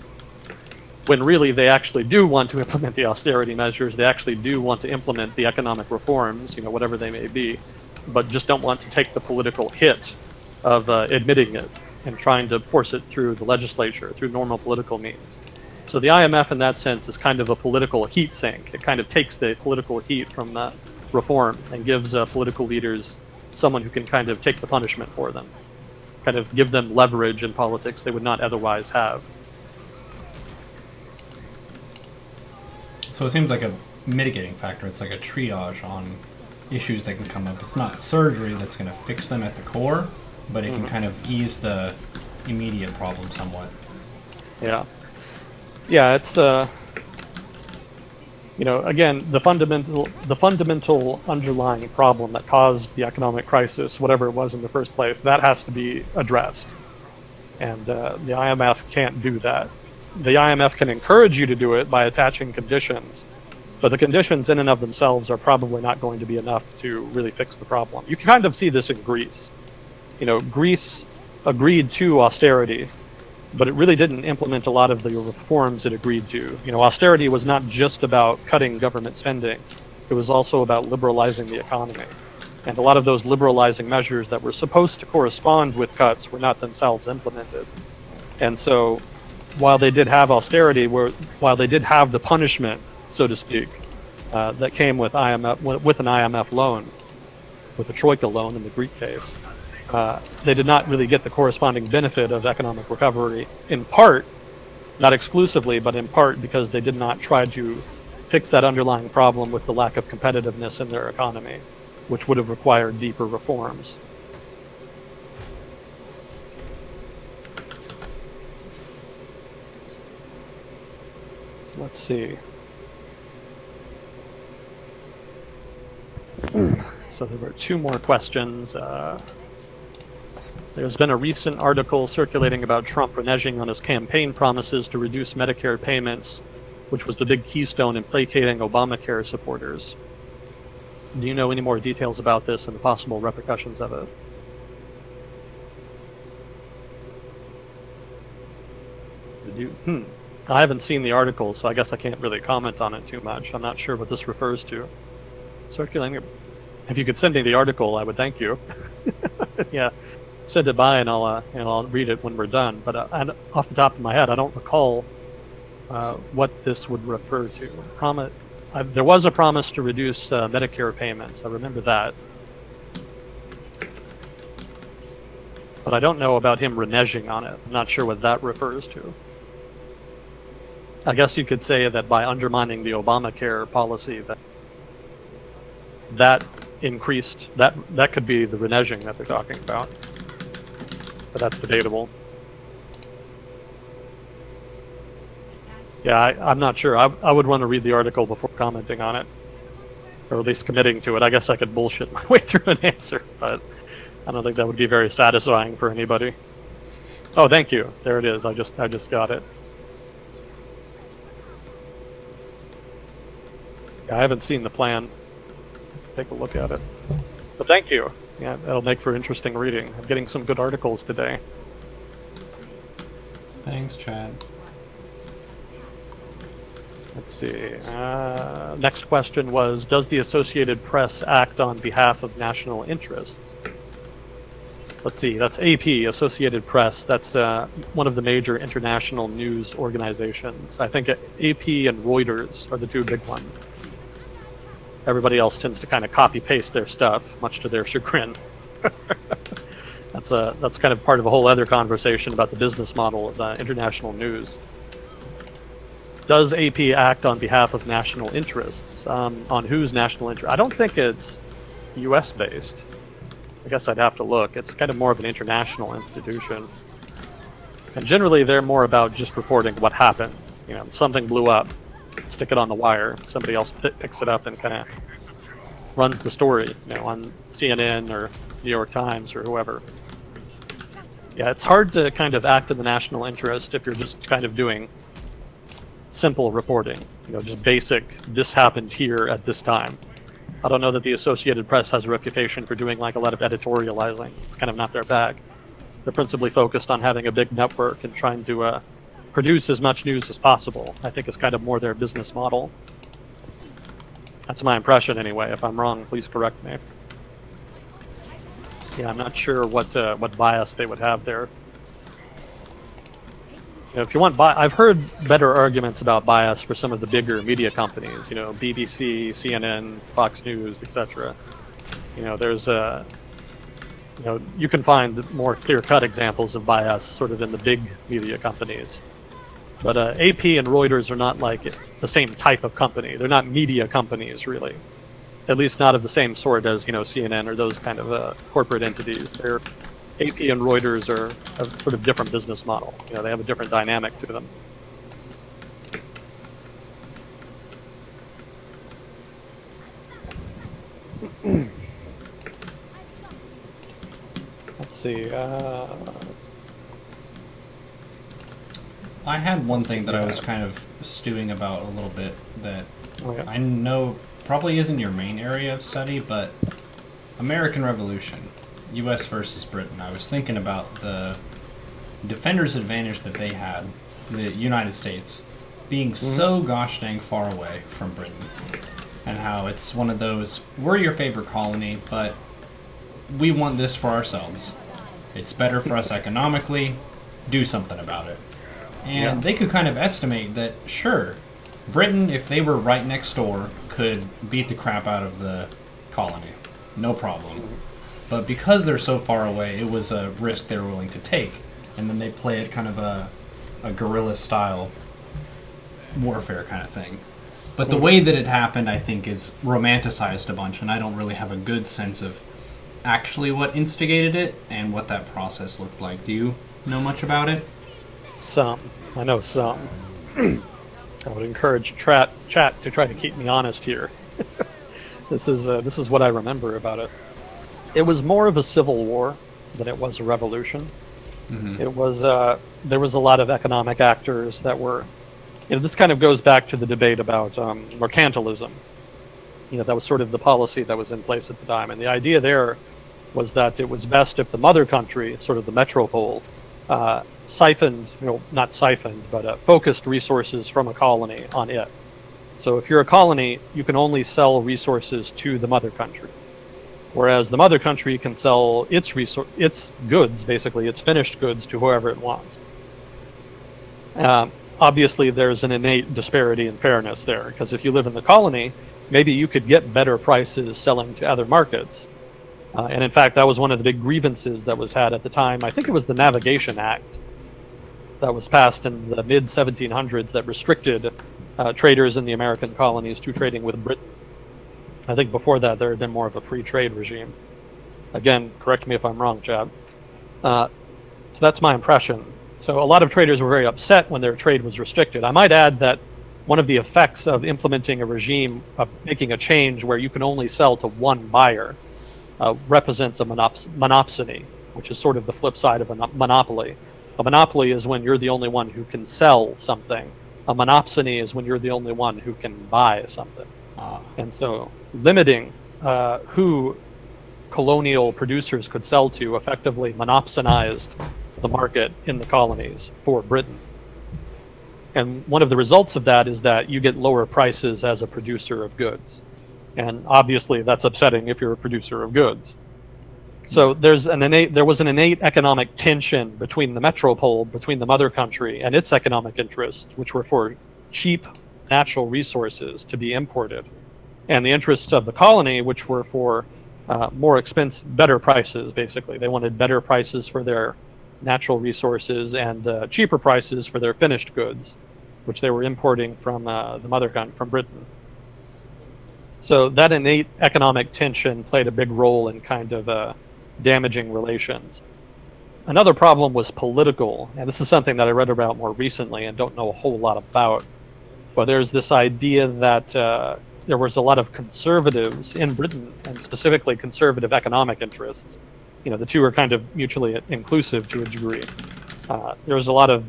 When really they actually do want to implement the austerity measures, they actually do want to implement the economic reforms, whatever they may be, but just don't want to take the political hit of admitting it and trying to force it through the legislature, through normal political means. So the IMF in that sense is kind of a political heat sink. It kind of takes the political heat from reform and gives political leaders someone who can kind of take the punishment for them, kind of give them leverage in politics they would not otherwise have. So it seems like a mitigating factor. It's like a triage on issues that can come up. It's not surgery that's going to fix them at the core, but it can kind of ease the immediate problem somewhat. Yeah. Yeah, it's you know, again, the fundamental underlying problem that caused the economic crisis, whatever it was in the first place, that has to be addressed. And the IMF can't do that. The IMF can encourage you to do it by attaching conditions, but the conditions in and of themselves are probably not going to be enough to really fix the problem. You can kind of see this in Greece. You know, Greece agreed to austerity, but it really didn't implement a lot of the reforms it agreed to. You know, austerity was not just about cutting government spending. It was also about liberalizing the economy. And a lot of those liberalizing measures that were supposed to correspond with cuts were not themselves implemented. And so while they did have austerity, while they did have the punishment, so to speak, that came with an IMF loan, with a Troika loan in the Greek case, they did not really get the corresponding benefit of economic recovery, in part, not exclusively, but in part because they did not try to fix that underlying problem with the lack of competitiveness in their economy, which would have required deeper reforms. Let's see. So there were two more questions. There's been a recent article circulating about Trump reneging on his campaign promises to reduce Medicare payments, which was the big keystone in placating Obamacare supporters. Do you know any more details about this and the possible repercussions of it? Did you? I haven't seen the article, so I guess I can't really comment on it too much. I'm not sure what this refers to. Circulating. If you could send me the article, I would thank you. Yeah, send it by and I'll read it when we're done. But off the top of my head, I don't recall what this would refer to. There was a promise to reduce Medicare payments. I remember that. But I don't know about him reneging on it. I'm not sure what that refers to. I guess you could say that by undermining the Obamacare policy, that increased, that could be the reneging that they're talking about. But that's debatable. Yeah, I'm not sure. I would want to read the article before commenting on it, or at least committing to it. I guess I could bullshit my way through an answer, but I don't think that would be very satisfying for anybody. Oh, thank you. There it is. I just got it. Yeah, I haven't seen the plan. Let's take a look at it. But thank you. Yeah, that'll make for interesting reading. I'm getting some good articles today. Thanks, Chad. Let's see. Next question was, does the Associated Press act on behalf of national interests? Let's see, that's AP, Associated Press. That's one of the major international news organizations. I think AP and Reuters are the two big ones. Everybody else tends to kind of copy-paste their stuff, much to their chagrin. That's kind of part of a whole other conversation about the business model of international news. Does AP act on behalf of national interests? On whose national interest? I don't think it's US-based. I guess I'd have to look. It's kind of more of an international institution. And generally, they're more about just reporting what happened. You know, something blew up, stick it on the wire. Somebody else picks it up and kind of runs the story, you know, on CNN or New York Times or whoever. Yeah, it's hard to kind of act in the national interest if you're just kind of doing simple reporting, you know, just basic, this happened here at this time. I don't know that the Associated Press has a reputation for doing like a lot of editorializing. It's kind of not their bag. They're principally focused on having a big network and trying to produce as much news as possible. I think it's kind of more their business model. That's my impression anyway. If I'm wrong, please correct me. Yeah, I'm not sure what bias they would have there. You know, if you want I've heard better arguments about bias for some of the bigger media companies, you know, BBC, CNN, Fox News, etc. You know, there's you know, you can find more clear-cut examples of bias sort of in the big media companies. But AP and Reuters are not like the same type of company. They're not media companies, really. at least not of the same sort as, CNN or those kind of corporate entities. They're AP and Reuters are a sort of different business model. They have a different dynamic to them. Let's see. I had one thing that I was kind of stewing about a little bit that Okay. I know probably isn't your main area of study, but American Revolution, U.S. versus Britain. I was thinking about the defender's advantage that they had, the United States, being so gosh dang far away from Britain, and how it's one of those, we're your favorite colony, but we want this for ourselves. It's better for us economically, do something about it. And they could kind of estimate that, sure, Britain, if they were right next door, could beat the crap out of the colony. No problem. But because they're so far away, it was a risk they were willing to take. And then they play it kind of a guerrilla-style warfare kind of thing. But the way that it happened, I think, is romanticized a bunch, and I don't really have a good sense of actually what instigated it and what that process looked like. Do you know much about it? Some. I know some. I would encourage chat to try to keep me honest here. This is what I remember about it. It was more of a civil war than it was a revolution. It was there was a lot of economic actors that were. This kind of goes back to the debate about mercantilism. That was sort of the policy that was in place at the time, and the idea there was that it was best if the mother country, sort of the metropole, siphoned, not siphoned, but focused resources from a colony on it. So if you're a colony, you can only sell resources to the mother country, whereas the mother country can sell its goods, basically its finished goods, to whoever it wants. Obviously, there's an innate disparity in fairness there, because if you live in the colony, maybe you could get better prices selling to other markets. And in fact, that was one of the big grievances that was had at the time. I think it was the Navigation Act that was passed in the mid-1700s that restricted traders in the American colonies to trading with Britain. I think before that there had been more of a free trade regime. Again, correct me if I'm wrong, Chad. So that's my impression. So a lot of traders were very upset when their trade was restricted. I might add that one of the effects of implementing a regime, of making a change where you can only sell to one buyer, represents a monopsony, which is sort of the flip side of a monopoly. A monopoly is when you're the only one who can sell something. A monopsony is when you're the only one who can buy something. And so limiting who colonial producers could sell to effectively monopsonized the market in the colonies for Britain. And one of the results of that is that you get lower prices as a producer of goods. And obviously that's upsetting if you're a producer of goods. So there was an innate economic tension between the metropole, between the mother country and its economic interests, which were for cheap natural resources to be imported, and the interests of the colony, which were for more expensive, better prices, basically. They wanted better prices for their natural resources and cheaper prices for their finished goods, which they were importing from the mother country, from Britain. So that innate economic tension played a big role in kind of damaging relations. Another problem was political, and this is something that I read about more recently and don't know a whole lot about, but there's this idea that there was a lot of conservatives in Britain, and specifically conservative economic interests. The two are kind of mutually inclusive to a degree. There was a lot of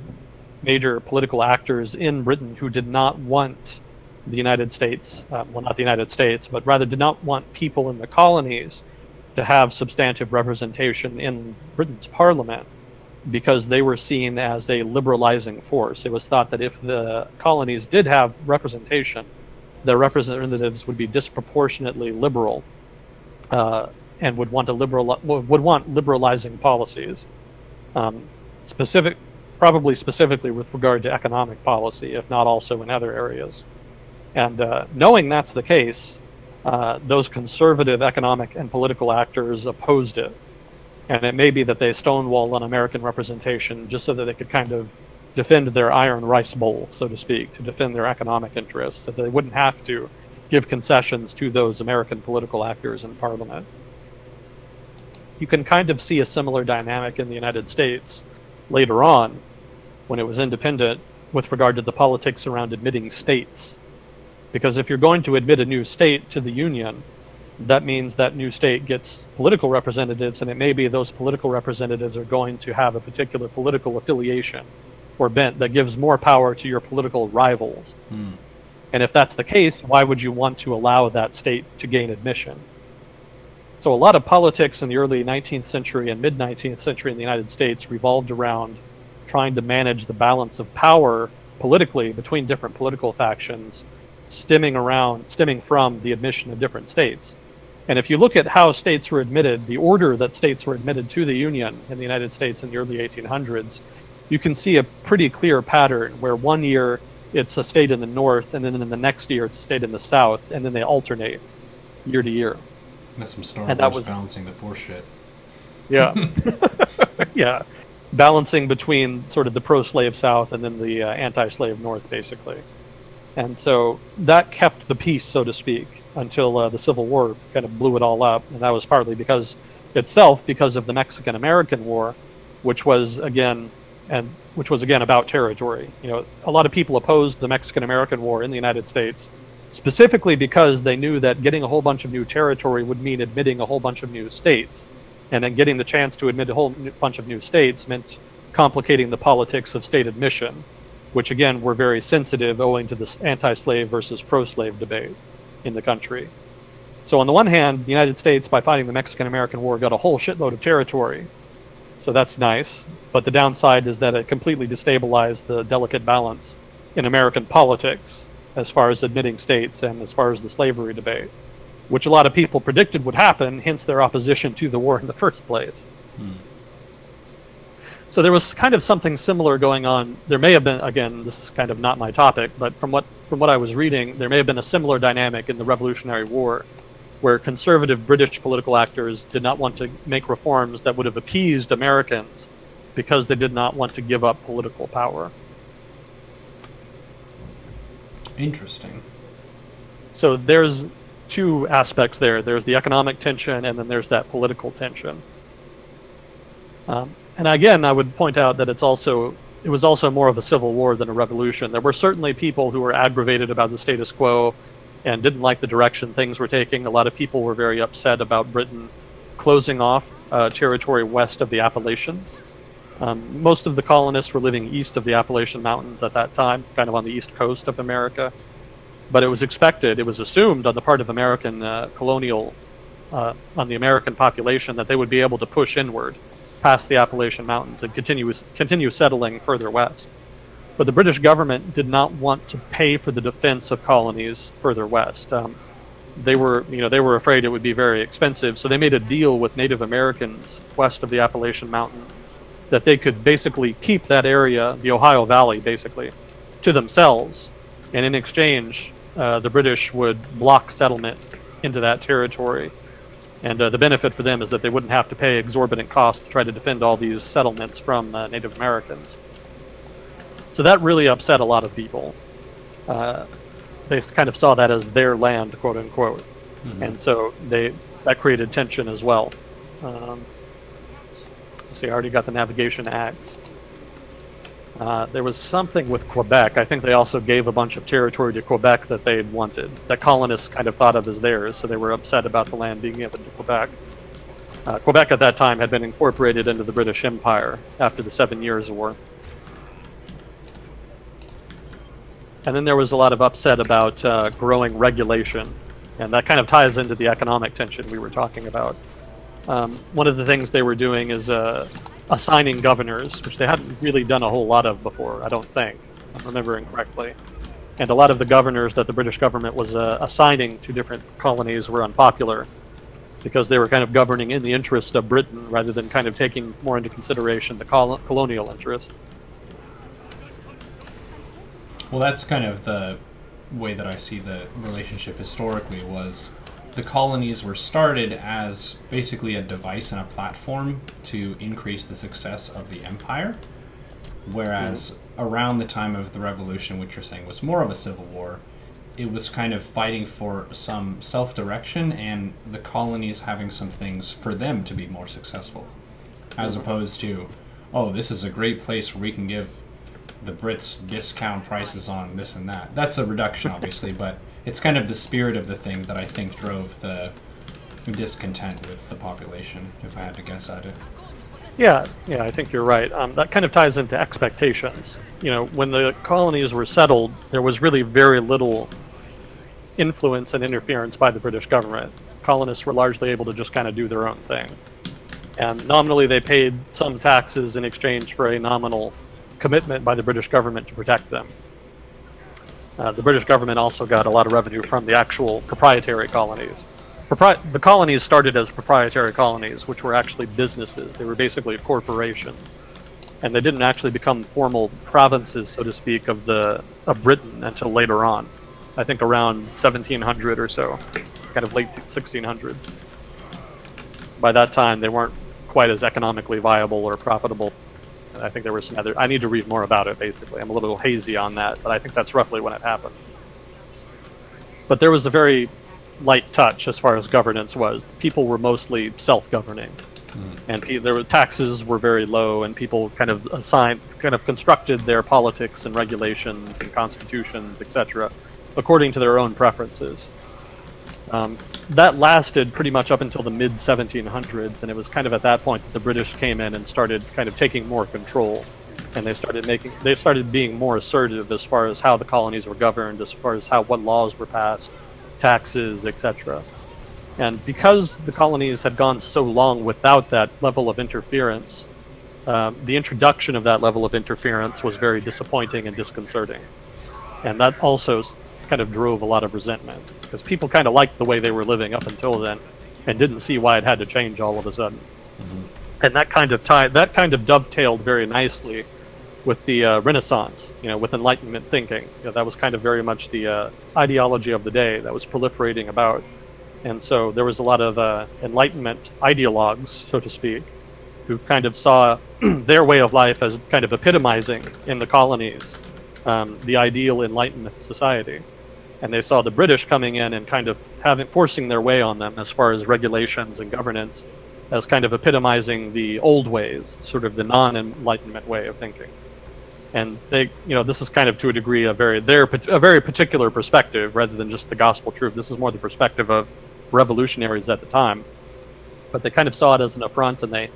major political actors in Britain who did not want the United States, well, not the United States, but rather did not want people in the colonies to have substantive representation in Britain's parliament, because they were seen as a liberalizing force. It was thought that if the colonies did have representation, their representatives would be disproportionately liberal, and would want liberalizing policies, probably specifically with regard to economic policy, if not also in other areas. And knowing that's the case, those conservative economic and political actors opposed it. And it may be that they stonewalled on American representation just so that they could kind of defend their iron rice bowl, so to speak, to defend their economic interests, so they wouldn't have to give concessions to those American political actors in Parliament. You can kind of see a similar dynamic in the United States later on, when it was independent, with regard to the politics around admitting states. Because if you're going to admit a new state to the Union, that means that new state gets political representatives, and it may be those political representatives are going to have a particular political affiliation or bent that gives more power to your political rivals. And if that's the case, why would you want to allow that state to gain admission? So a lot of politics in the early 19th century and mid-19th century in the United States revolved around trying to manage the balance of power politically between different political factions, stemming from the admission of different states. And if you look at how states were admitted, the order that states were admitted to the Union in the United States in the early 1800s, you can see a pretty clear pattern where one year it's a state in the north, and then in the next year it's a state in the south, and then they alternate year to year. That's some Star Wars balancing the force shit. Yeah. Yeah. Balancing between sort of the pro-slave South and then the anti-slave North, basically. And so that kept the peace, so to speak, until the Civil War kind of blew it all up. And that was partly because of the Mexican-American War, which was again about territory. You know, a lot of people opposed the Mexican-American War in the United States, specifically because they knew that getting a whole bunch of new territory would mean admitting a whole bunch of new states. And then getting the chance to admit a whole bunch of new states meant complicating the politics of state admission, which again were very sensitive owing to this anti-slave versus pro-slave debate in the country. So on the one hand, the United States, by fighting the Mexican-American War, got a whole shitload of territory. So that's nice. But the downside is that it completely destabilized the delicate balance in American politics as far as admitting states and as far as the slavery debate, which a lot of people predicted would happen, hence their opposition to the war in the first place. So there was kind of something similar going on. There may have been, again, this is kind of not my topic, but from what I was reading, there may have been a similar dynamic in the Revolutionary War, where conservative British political actors did not want to make reforms that would have appeased Americans because they did not want to give up political power. Interesting. So there's two aspects there. There's the economic tension, and then there's that political tension. And again, I would point out that it was also more of a civil war than a revolution. There were certainly people who were aggravated about the status quo and didn't like the direction things were taking. A lot of people were very upset about Britain closing off territory west of the Appalachians. Most of the colonists were living east of the Appalachian Mountains at that time, kind of on the east coast of America. But it was expected, it was assumed on the part of American colonials, on the American population, that they would be able to push inward past the Appalachian Mountains and continue settling further west. But the British government did not want to pay for the defense of colonies further west. They were afraid it would be very expensive, so they made a deal with Native Americans west of the Appalachian Mountain that they could basically keep that area, the Ohio Valley basically, to themselves. And in exchange, the British would block settlement into that territory. And the benefit for them is that they wouldn't have to pay exorbitant costs to try to defend all these settlements from Native Americans. So that really upset a lot of people. They kind of saw that as their land, quote unquote. And so that created tension as well. See, I already got the navigation acts. There was something with Quebec. I think they also gave a bunch of territory to Quebec that they wanted, that colonists kind of thought of as theirs, so they were upset about the land being given to Quebec. Quebec at that time had been incorporated into the British Empire after the 7 Years' War. And then there was a lot of upset about growing regulation, and that kind of ties into the economic tension we were talking about. One of the things they were doing is assigning governors, which they hadn't really done a whole lot of before, I don't think, if I'm remembering correctly. And a lot of the governors that the British government was assigning to different colonies were unpopular, because they were kind of governing in the interest of Britain rather than kind of taking more into consideration the colonial interest. Well, that's kind of the way that I see the relationship historically. Was the colonies were started as basically a device and a platform to increase the success of the empire, whereas around the time of the revolution, which you're saying was more of a civil war, it was kind of fighting for some self-direction and the colonies having some things for them to be more successful, as opposed to, oh, this is a great place where we can give the Brits discount prices on this and that. That's a reduction, obviously, but it's kind of the spirit of the thing that I think drove the discontent with the population, if I had to guess at it. Yeah, I think you're right. That kind of ties into expectations. You know, when the colonies were settled, there was really very little influence and interference by the British government. Colonists were largely able to just kind of do their own thing. And nominally they paid some taxes in exchange for a nominal commitment by the British government to protect them. The British government also got a lot of revenue from the actual proprietary colonies. The colonies started as proprietary colonies, which were actually businesses. They were basically corporations. And they didn't actually become formal provinces, so to speak, of Britain until later on. I think around 1700 or so, kind of late 1600s. By that time, they weren't quite as economically viable or profitable. I think there were some other... I need to read more about it, basically. I'm a little hazy on that, but I think that's roughly when it happened. But there was a very light touch as far as governance was. People were mostly self-governing. And taxes were very low, and people kind of constructed their politics and regulations and constitutions, etc., according to their own preferences. That lasted pretty much up until the mid-1700s, and it was kind of at that point that the British came in and started kind of taking more control, and they started being more assertive as far as how the colonies were governed, as far as what laws were passed, taxes, etc. And because the colonies had gone so long without that level of interference, the introduction of that level of interference was very disappointing and disconcerting. And that also kind of drove a lot of resentment, because people kind of liked the way they were living up until then and didn't see why it had to change all of a sudden. And that kind of dovetailed very nicely with the Renaissance, with Enlightenment thinking. That was kind of very much the ideology of the day that was proliferating about. And so there was a lot of Enlightenment ideologues, so to speak, who kind of saw their way of life as kind of epitomizing in the colonies the ideal Enlightenment society. And they saw the British coming in and kind of forcing their way on them as far as regulations and governance, as kind of epitomizing the old ways, sort of the non-Enlightenment way of thinking. And they, this is kind of to a degree a very particular perspective rather than just the gospel truth. This is more the perspective of revolutionaries at the time. But they kind of saw it as an affront, and they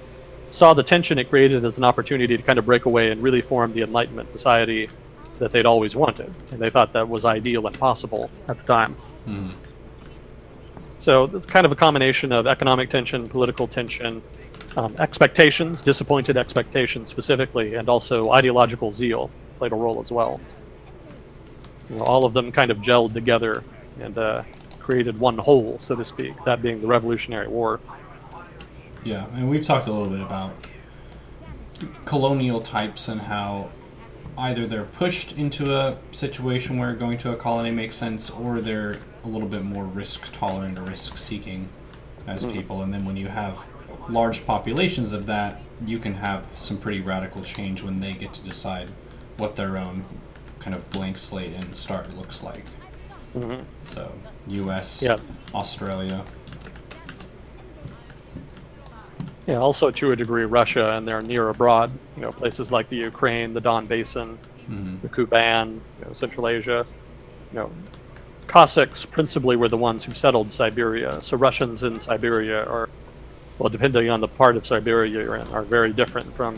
saw the tension it created as an opportunity to kind of break away and really form the Enlightenment society that they'd always wanted. And they thought that was ideal and possible at the time. So it's kind of a combination of economic tension, political tension, expectations, disappointed expectations specifically, and also ideological zeal played a role as well. All of them kind of gelled together and created one whole, so to speak, that being the Revolutionary War. Yeah, and we've talked a little bit about colonial types and how either they're pushed into a situation where going to a colony makes sense, or they're a little bit more risk-tolerant or risk-seeking as people. And then when you have large populations of that, you can have some pretty radical change when they get to decide what their own kind of blank slate and start looks like. So, U.S., Australia. Yeah, also to a degree Russia and their near abroad, places like the Ukraine, the Don Basin, the Kuban, Central Asia. Cossacks principally were the ones who settled Siberia. So Russians in Siberia are, well, depending on the part of Siberia you're in, are very different from,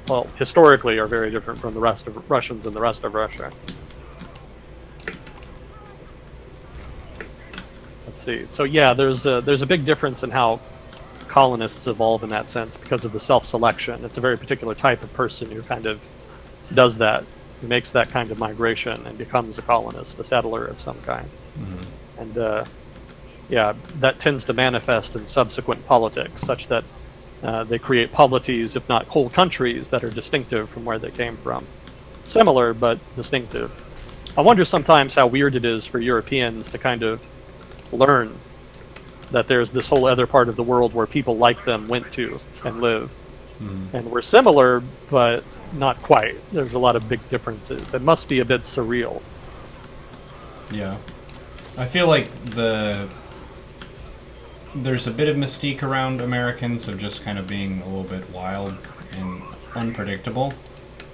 well, historically are very different from the rest of Russians in the rest of Russia. Let's see. So yeah, there's a big difference in how colonists evolve in that sense because of the self-selection. It's a very particular type of person who kind of does that, who makes that kind of migration and becomes a colonist, a settler of some kind. And yeah, that tends to manifest in subsequent politics, such that they create polities, if not whole countries, that are distinctive from where they came from. Similar, but distinctive. I wonder sometimes how weird it is for Europeans to kind of learn that there's this whole other part of the world where people like them went to and live. And we're similar, but not quite. There's a lot of big differences. It must be a bit surreal. Yeah. I feel like there's a bit of mystique around Americans of just kind of being a little bit wild and unpredictable.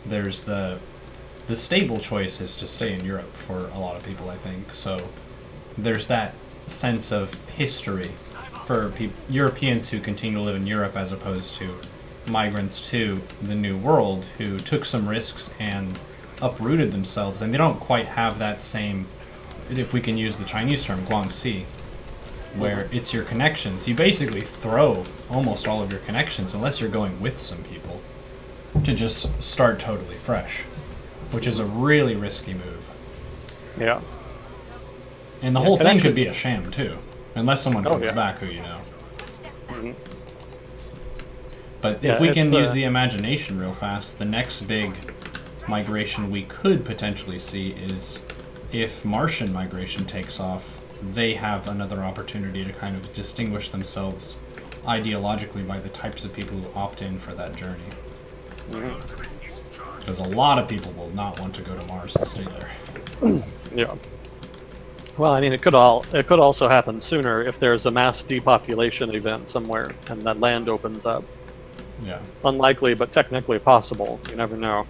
There's the stable choice is to stay in Europe for a lot of people, I think. So there's that sense of history for Europeans who continue to live in Europe as opposed to migrants to the New World who took some risks and uprooted themselves, and they don't quite have that same, if we can use the Chinese term, guangxi, where it's your connections. You basically throw almost all of your connections, unless you're going with some people, to just start totally fresh, which is a really risky move. Yeah. And the whole thing could be a sham, too, unless someone comes back who you know. Mm-hmm. But if we can use the imagination real fast, the next big migration we could potentially see is if Martian migration takes off, they have another opportunity to kind of distinguish themselves ideologically by the types of people who opt in for that journey. Because a lot of people will not want to go to Mars and stay there. Yeah. Well, I mean, it could also happen sooner if there's a mass depopulation event somewhere and that land opens up. Yeah. Unlikely, but technically possible. You never know.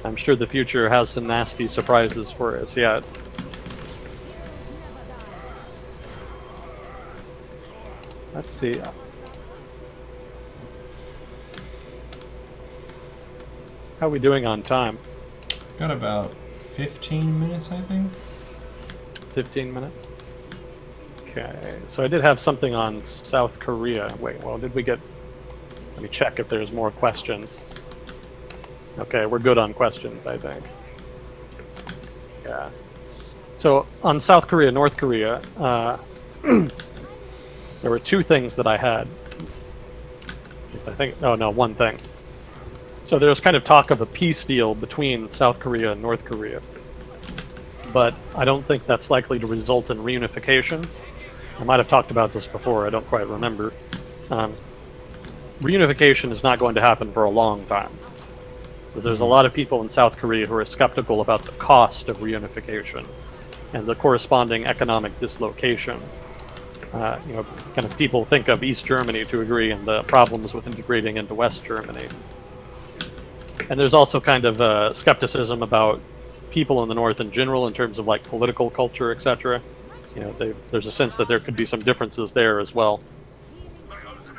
I'm sure the future has some nasty surprises for us yet. Let's see. How are we doing on time? Got about 15 minutes, I think. 15 minutes? Okay, so I did have something on South Korea. Wait, well, did we get... Let me check if there's more questions. Okay, we're good on questions, I think. Yeah. So, on South Korea, North Korea, there were two things that I had. I think... Oh, no, one thing. So there's kind of talk of a peace deal between South Korea and North Korea. But I don't think that's likely to result in reunification. I might have talked about this before, I don't quite remember. Reunification is not going to happen for a long time. Because there's a lot of people in South Korea who are skeptical about the cost of reunification and the corresponding economic dislocation. You know, kind of people think of East Germany to a degree and the problems with integrating into West Germany. And there's also kind of skepticism about people in the North in general in terms of like political culture, etc. You know, there's a sense that there could be some differences there as well.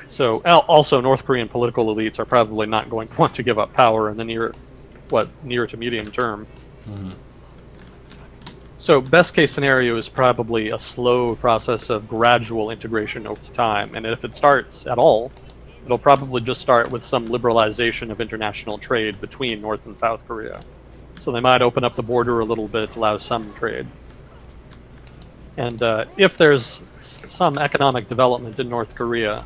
So also North Korean political elites are probably not going to want to give up power in the near to medium term. Mm-hmm. So best case scenario is probably a slow process of gradual integration over time, and if it starts at all, it'll probably just start with some liberalization of international trade between North and South Korea. So they might open up the border a little bit, allow some trade. And if there's some economic development in North Korea,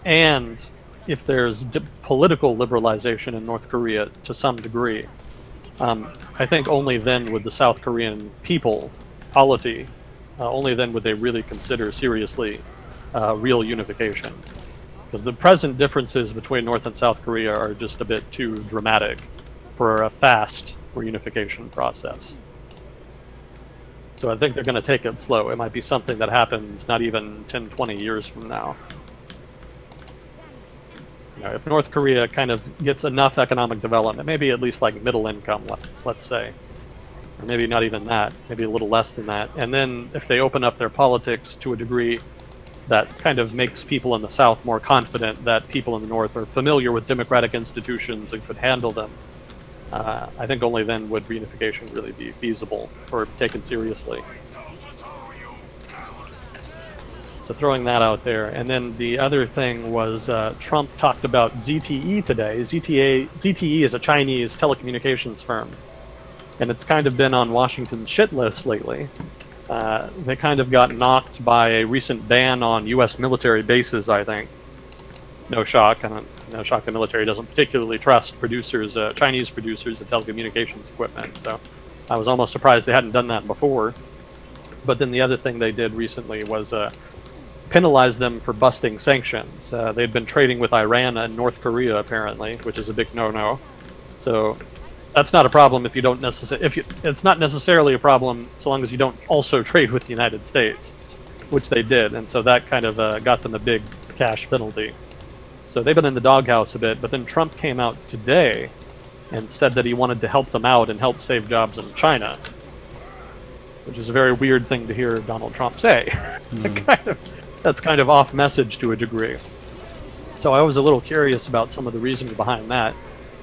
and if there's political liberalization in North Korea to some degree, I think only then would the South Korean people, polity, only then would they really consider seriously real unification. Because the present differences between North and South Korea are just a bit too dramatic for a fast reunification process. So I think they're going to take it slow. It might be something that happens not even 10, 20 years from now. You know, if North Korea kind of gets enough economic development, maybe at least like middle income, let's say, or maybe not even that, maybe a little less than that, and then if they open up their politics to a degree that kind of makes people in the South more confident that people in the North are familiar with democratic institutions and could handle them, I think only then would reunification really be feasible or taken seriously. So throwing that out there. And then the other thing was Trump talked about ZTE today. ZTE is a Chinese telecommunications firm, and it's kind of been on Washington's shit list lately. They kind of got knocked by a recent ban on U.S. military bases, I think. No shock. No shock the military doesn't particularly trust producers, Chinese producers of telecommunications equipment. So I was almost surprised they hadn't done that before. But then the other thing they did recently was penalize them for busting sanctions. They'd been trading with Iran and North Korea, apparently, which is a big no-no. So that's not a problem if you don't necessarily, it's not necessarily a problem so long as you don't also trade with the United States, which they did, and so that kind of got them a big cash penalty. So they've been in the doghouse a bit, but then Trump came out today and said that he wanted to help them out and help save jobs in China, which is a very weird thing to hear Donald Trump say. That's kind of off message to a degree. So I was a little curious about some of the reasoning behind that.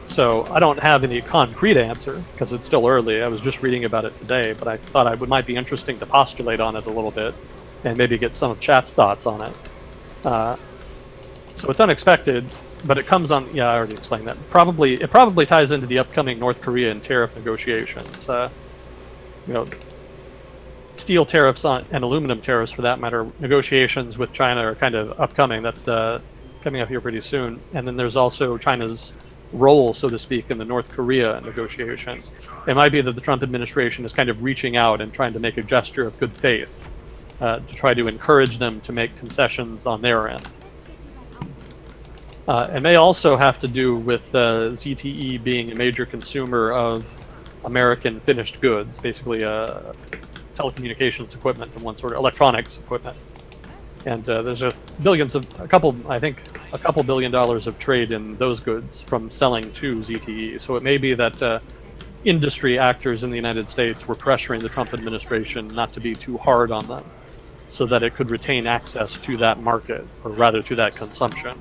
So I don't have any concrete answer because it's still early. I was just reading about it today, but I thought it might be interesting to postulate on it a little bit and maybe get some of chat's thoughts on it. So it's unexpected, but it comes on. Yeah, I already explained that. It probably ties into the upcoming North Korean tariff negotiations. You know, steel tariffs and aluminum tariffs, for that matter, negotiations with China are kind of upcoming. That's coming up here pretty soon. And then there's also China's role, so to speak, in the North Korea negotiation. It might be that the Trump administration is kind of reaching out and trying to make a gesture of good faith to try to encourage them to make concessions on their end. It may also have to do with ZTE being a major consumer of American finished goods, basically telecommunications equipment and one sort of electronics equipment. And there's a couple $2 billion of trade in those goods from selling to ZTE. So it may be that industry actors in the United States were pressuring the Trump administration not to be too hard on them, so that it could retain access to that market, or rather to that consumption.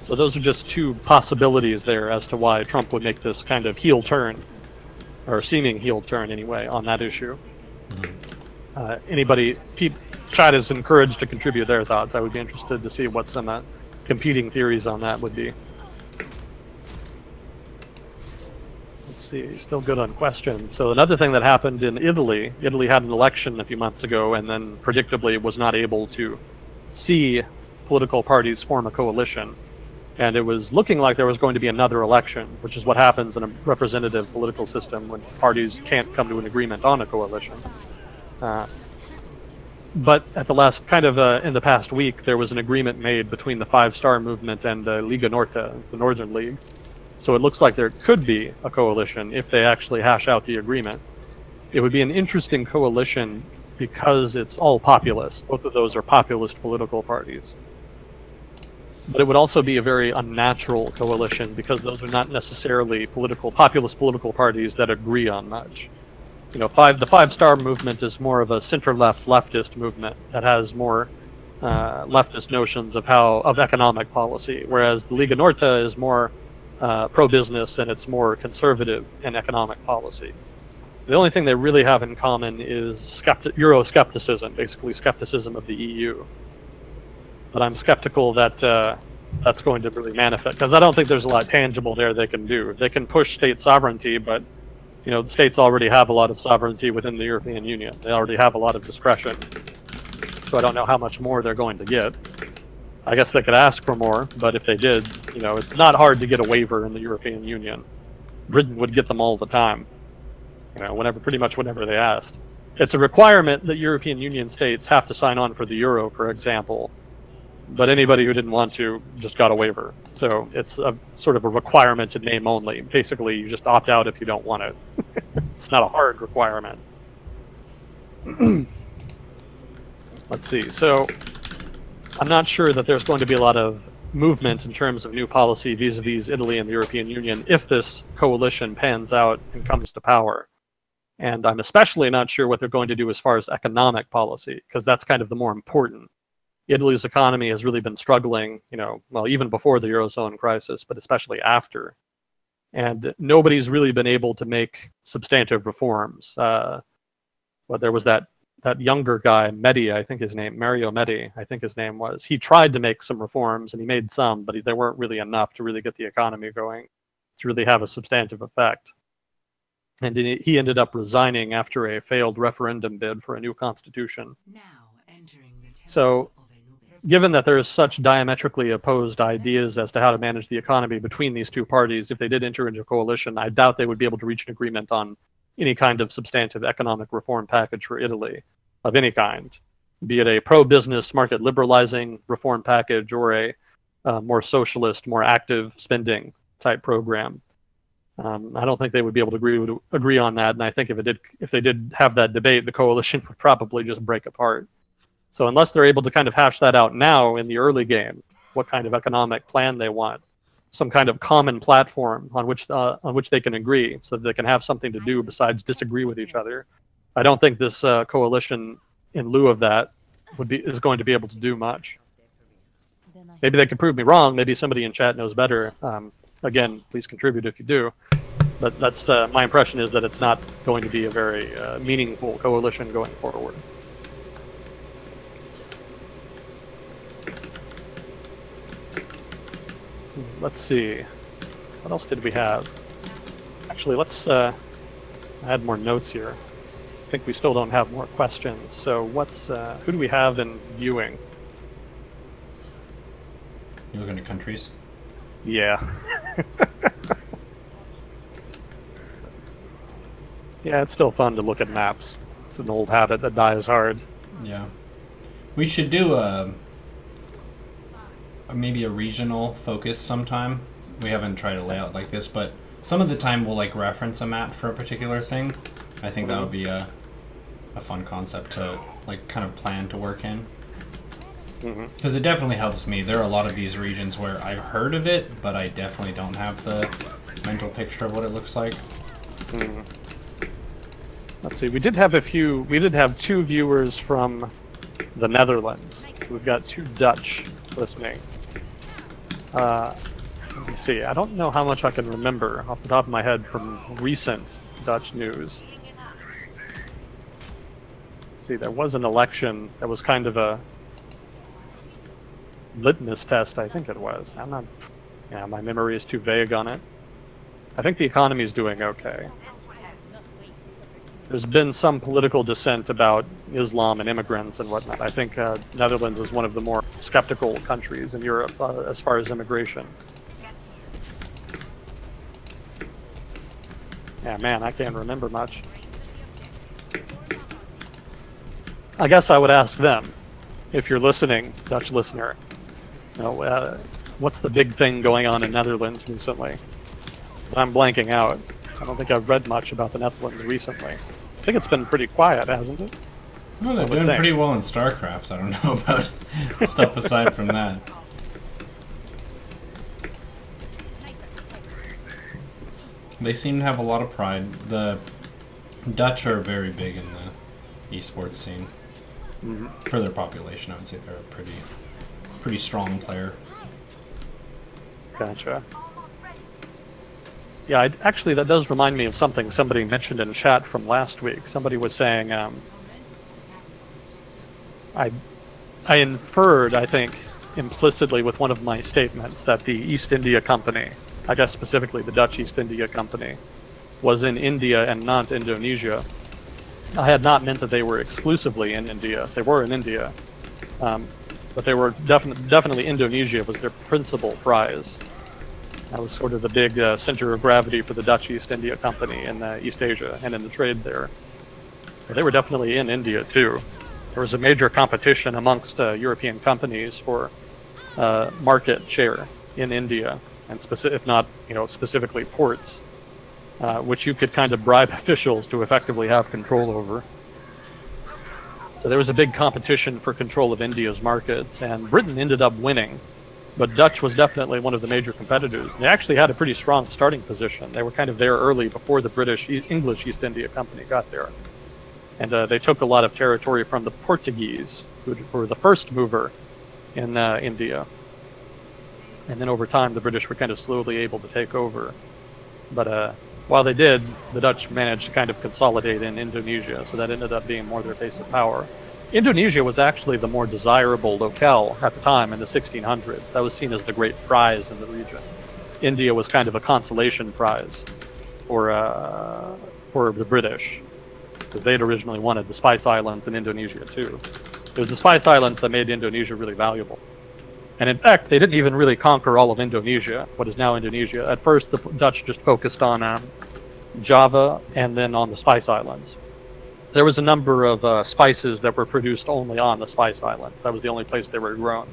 So those are just two possibilities there as to why Trump would make this kind of heel turn, or seeming heel turn anyway, on that issue. Chat is encouraged to contribute their thoughts. I would be interested to see what some competing theories on that would be. Let's see, still good on questions. So another thing that happened in Italy had an election a few months ago and then predictably was not able to see political parties form a coalition. And it was looking like there was going to be another election, which is what happens in a representative political system when parties can't come to an agreement on a coalition. But at the last, in the past week, there was an agreement made between the Five Star Movement and Liga Norte, the Northern League. So it looks like there could be a coalition if they actually hash out the agreement. It would be an interesting coalition because it's all populist. Both of those are populist political parties. But it would also be a very unnatural coalition because those are not necessarily populist political parties that agree on much. You know, the Five Star Movement is more of a center-left leftist movement that has more leftist notions of economic policy, whereas the Liga Norte is more pro-business and it's more conservative in economic policy. The only thing they really have in common is Euroscepticism, basically skepticism of the EU. But I'm skeptical that that's going to really manifest, because I don't think there's a lot tangible there they can do. They can push state sovereignty, but you know, states already have a lot of sovereignty within the European Union. They already have a lot of discretion. So I don't know how much more they're going to get. I guess they could ask for more, but if they did, you know, it's not hard to get a waiver in the European Union. Britain would get them all the time, you know, pretty much whenever they asked. It's a requirement that European Union states have to sign on for the euro, for example. But anybody who didn't want to just got a waiver. So it's a sort of a requirement in name only. Basically, you just opt out if you don't want it. It's not a hard requirement. Let's see. So I'm not sure that there's going to be a lot of movement in terms of new policy vis-a-vis Italy and the European Union if this coalition pans out and comes to power. And I'm especially not sure what they're going to do as far as economic policy, because that's kind of the more important. Italy's economy has really been struggling, you know, well, even before the Eurozone crisis, but especially after. And nobody's really been able to make substantive reforms. But there was that younger guy, Mario Medi, I think his name was. He tried to make some reforms, and he made some, but they weren't really enough to really get the economy going, to really have a substantive effect. And he ended up resigning after a failed referendum bid for a new constitution. So, given that there is such diametrically opposed ideas as to how to manage the economy between these two parties, if they did enter into a coalition, I doubt they would be able to reach an agreement on any kind of substantive economic reform package for Italy of any kind, be it a pro-business market liberalizing reform package or a more socialist, more active spending type program. I don't think they would be able to agree on that, and I think if they did have that debate, the coalition would probably just break apart. So unless they're able to kind of hash that out now in the early game, what kind of economic plan they want, some kind of common platform on which they can agree, so that they can have something to do besides disagree with each other, I don't think this coalition, in lieu of that, is going to be able to do much. Maybe they can prove me wrong. Maybe somebody in chat knows better. Again, please contribute if you do. But that's my impression is that it's not going to be a very meaningful coalition going forward. Let's see. What else did we have? Actually, let's add more notes here. I think we still don't have more questions. So who do we have in viewing? You're looking at countries? Yeah. Yeah, it's still fun to look at maps. It's an old habit that dies hard. Yeah. We should do maybe a regional focus sometime. We haven't tried a layout like this, but some of the time we'll like reference a map for a particular thing. I think that would be a fun concept to like kind of plan to work in. Because it definitely helps me. There are a lot of these regions where I've heard of it, but I definitely don't have the mental picture of what it looks like. Let's see, we did have two viewers from the Netherlands. We've got 2 Dutch listening. Let me see, I don't know how much I can remember off the top of my head from recent Dutch news. Let's see, there was an election that was kind of a litmus test, I think it was. My memory is too vague on it. I think the economy is doing okay. There's been some political dissent about Islam and immigrants and whatnot. I think Netherlands is one of the more skeptical countries in Europe as far as immigration. Yeah, man, I can't remember much. I guess I would ask them, if you're listening, Dutch listener, what's the big thing going on in Netherlands recently? 'Cause I'm blanking out. I don't think I've read much about the Netherlands recently. I think it's been pretty quiet, hasn't it? No, they're doing pretty well in StarCraft. I don't know about stuff aside from that. They seem to have a lot of pride. The Dutch are very big in the esports scene. For their population, I would say they're a pretty strong player. Gotcha. Yeah, actually, that does remind me of something somebody mentioned in chat from last week. Somebody was saying, I inferred, I think, implicitly with one of my statements that the East India Company, I guess specifically the Dutch East India Company, was in India and not Indonesia. I had not meant that they were exclusively in India. They were in India, but they were definitely Indonesia was their principal prize. That was sort of the big center of gravity for the Dutch East India Company in East Asia and in the trade there. But they were definitely in India too. There was a major competition amongst European companies for market share in India, and if not, specifically ports, which you could kind of bribe officials to effectively have control over. So there was a big competition for control of India's markets, and Britain ended up winning. But Dutch was definitely one of the major competitors. They actually had a pretty strong starting position. They were kind of there early before the English East India Company got there. And they took a lot of territory from the Portuguese, who were the first mover in India. And then over time, the British were kind of slowly able to take over. But while they did, the Dutch managed to kind of consolidate in Indonesia, so that ended up being more their base of power. Indonesia was actually the more desirable locale at the time in the 1600s. That was seen as the great prize in the region. India was kind of a consolation prize for the British, because they'd originally wanted the Spice Islands in Indonesia too. It was the Spice Islands that made Indonesia really valuable. And in fact, they didn't even really conquer all of Indonesia, what is now Indonesia. At first, the Dutch just focused on Java and then on the Spice Islands. There was a number of spices that were produced only on the Spice Islands. That was the only place they were grown.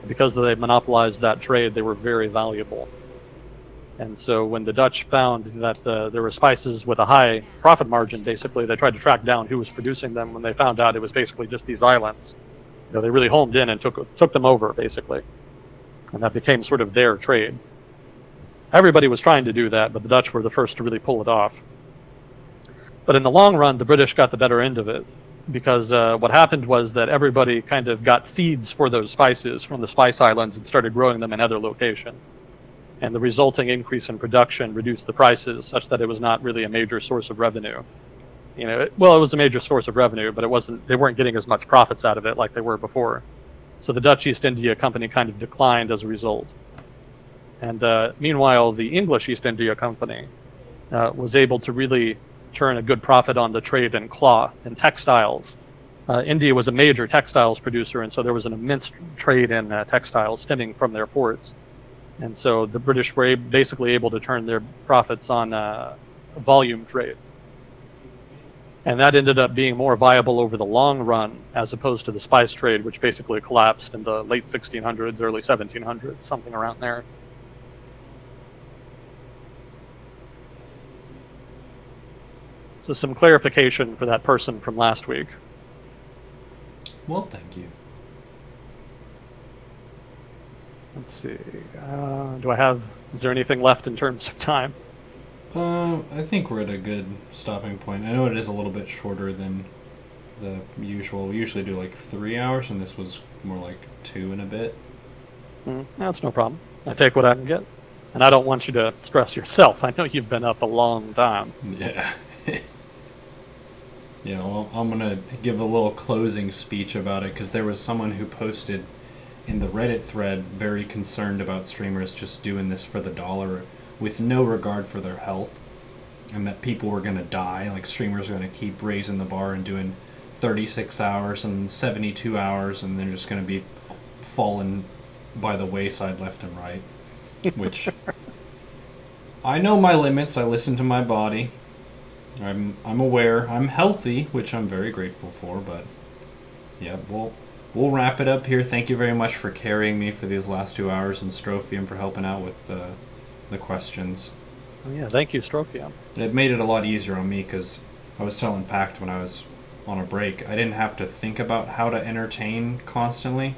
Because they monopolized that trade, they were very valuable. And so when the Dutch found that there were spices with a high profit margin, basically, they tried to track down who was producing them. When they found out it was basically just these islands, they really homed in and took them over, basically. And that became sort of their trade. Everybody was trying to do that, but the Dutch were the first to really pull it off. But in the long run, the British got the better end of it, because what happened was that everybody kind of got seeds for those spices from the Spice Islands and started growing them in other locations. And the resulting increase in production reduced the prices such that it was not really a major source of revenue. It was a major source of revenue, but they weren't getting as much profits out of it like they were before. So the Dutch East India Company kind of declined as a result. And meanwhile, the English East India Company was able to really turn a good profit on the trade in cloth and textiles. India was a major textiles producer, and so there was an immense trade in textiles stemming from their ports. And so the British were basically able to turn their profits on volume trade. And that ended up being more viable over the long run as opposed to the spice trade, which basically collapsed in the late 1600s, early 1700s, something around there. So some clarification for that person from last week. Well, thank you. Let's see. Is there anything left in terms of time? I think we're at a good stopping point. I know it is a little bit shorter than the usual. We usually do like 3 hours, and this was more like 2 and a bit. That's no problem. I take what I can get. And I don't want you to stress yourself. I know you've been up a long time. Yeah. Yeah, well, I'm going to give a little closing speech about it, because there was someone who posted in the Reddit thread very concerned about streamers just doing this for the dollar with no regard for their health, and that people were going to die. Like, streamers are going to keep raising the bar and doing 36 hours and 72 hours, and they're just going to be falling by the wayside left and right, which I know my limits. I listen to my body. I'm aware. I'm healthy, which I'm very grateful for, but yeah, we'll wrap it up here. Thank you very much for carrying me for these last 2 hours, and Strophium for helping out with the questions. Oh, yeah, thank you, Strophium. It made it a lot easier on me, because I was telling Pact when I was on a break, I didn't have to think about how to entertain constantly,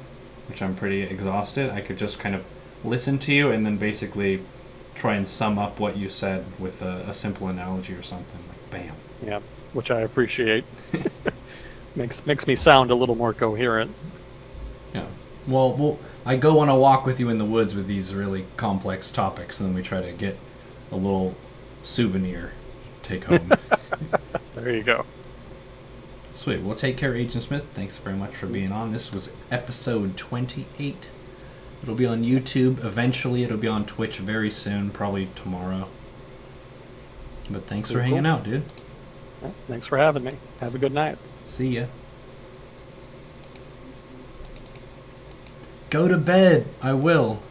which I'm pretty exhausted. I could just kind of listen to you and then basically try and sum up what you said with a simple analogy or something. Like, bam. Yeah, which I appreciate. Makes me sound a little more coherent. Yeah. Well, I go on a walk with you in the woods with these really complex topics, and then we try to get a little souvenir take home. There you go. Sweet. Well, take care, Agent Smith. Thanks very much for being on. This was episode 28. It'll be on YouTube. Eventually, it'll be on Twitch very soon, probably tomorrow. But thanks for hanging out, dude. Yeah, thanks for having me. Have a good night. See ya. Go to bed. I will.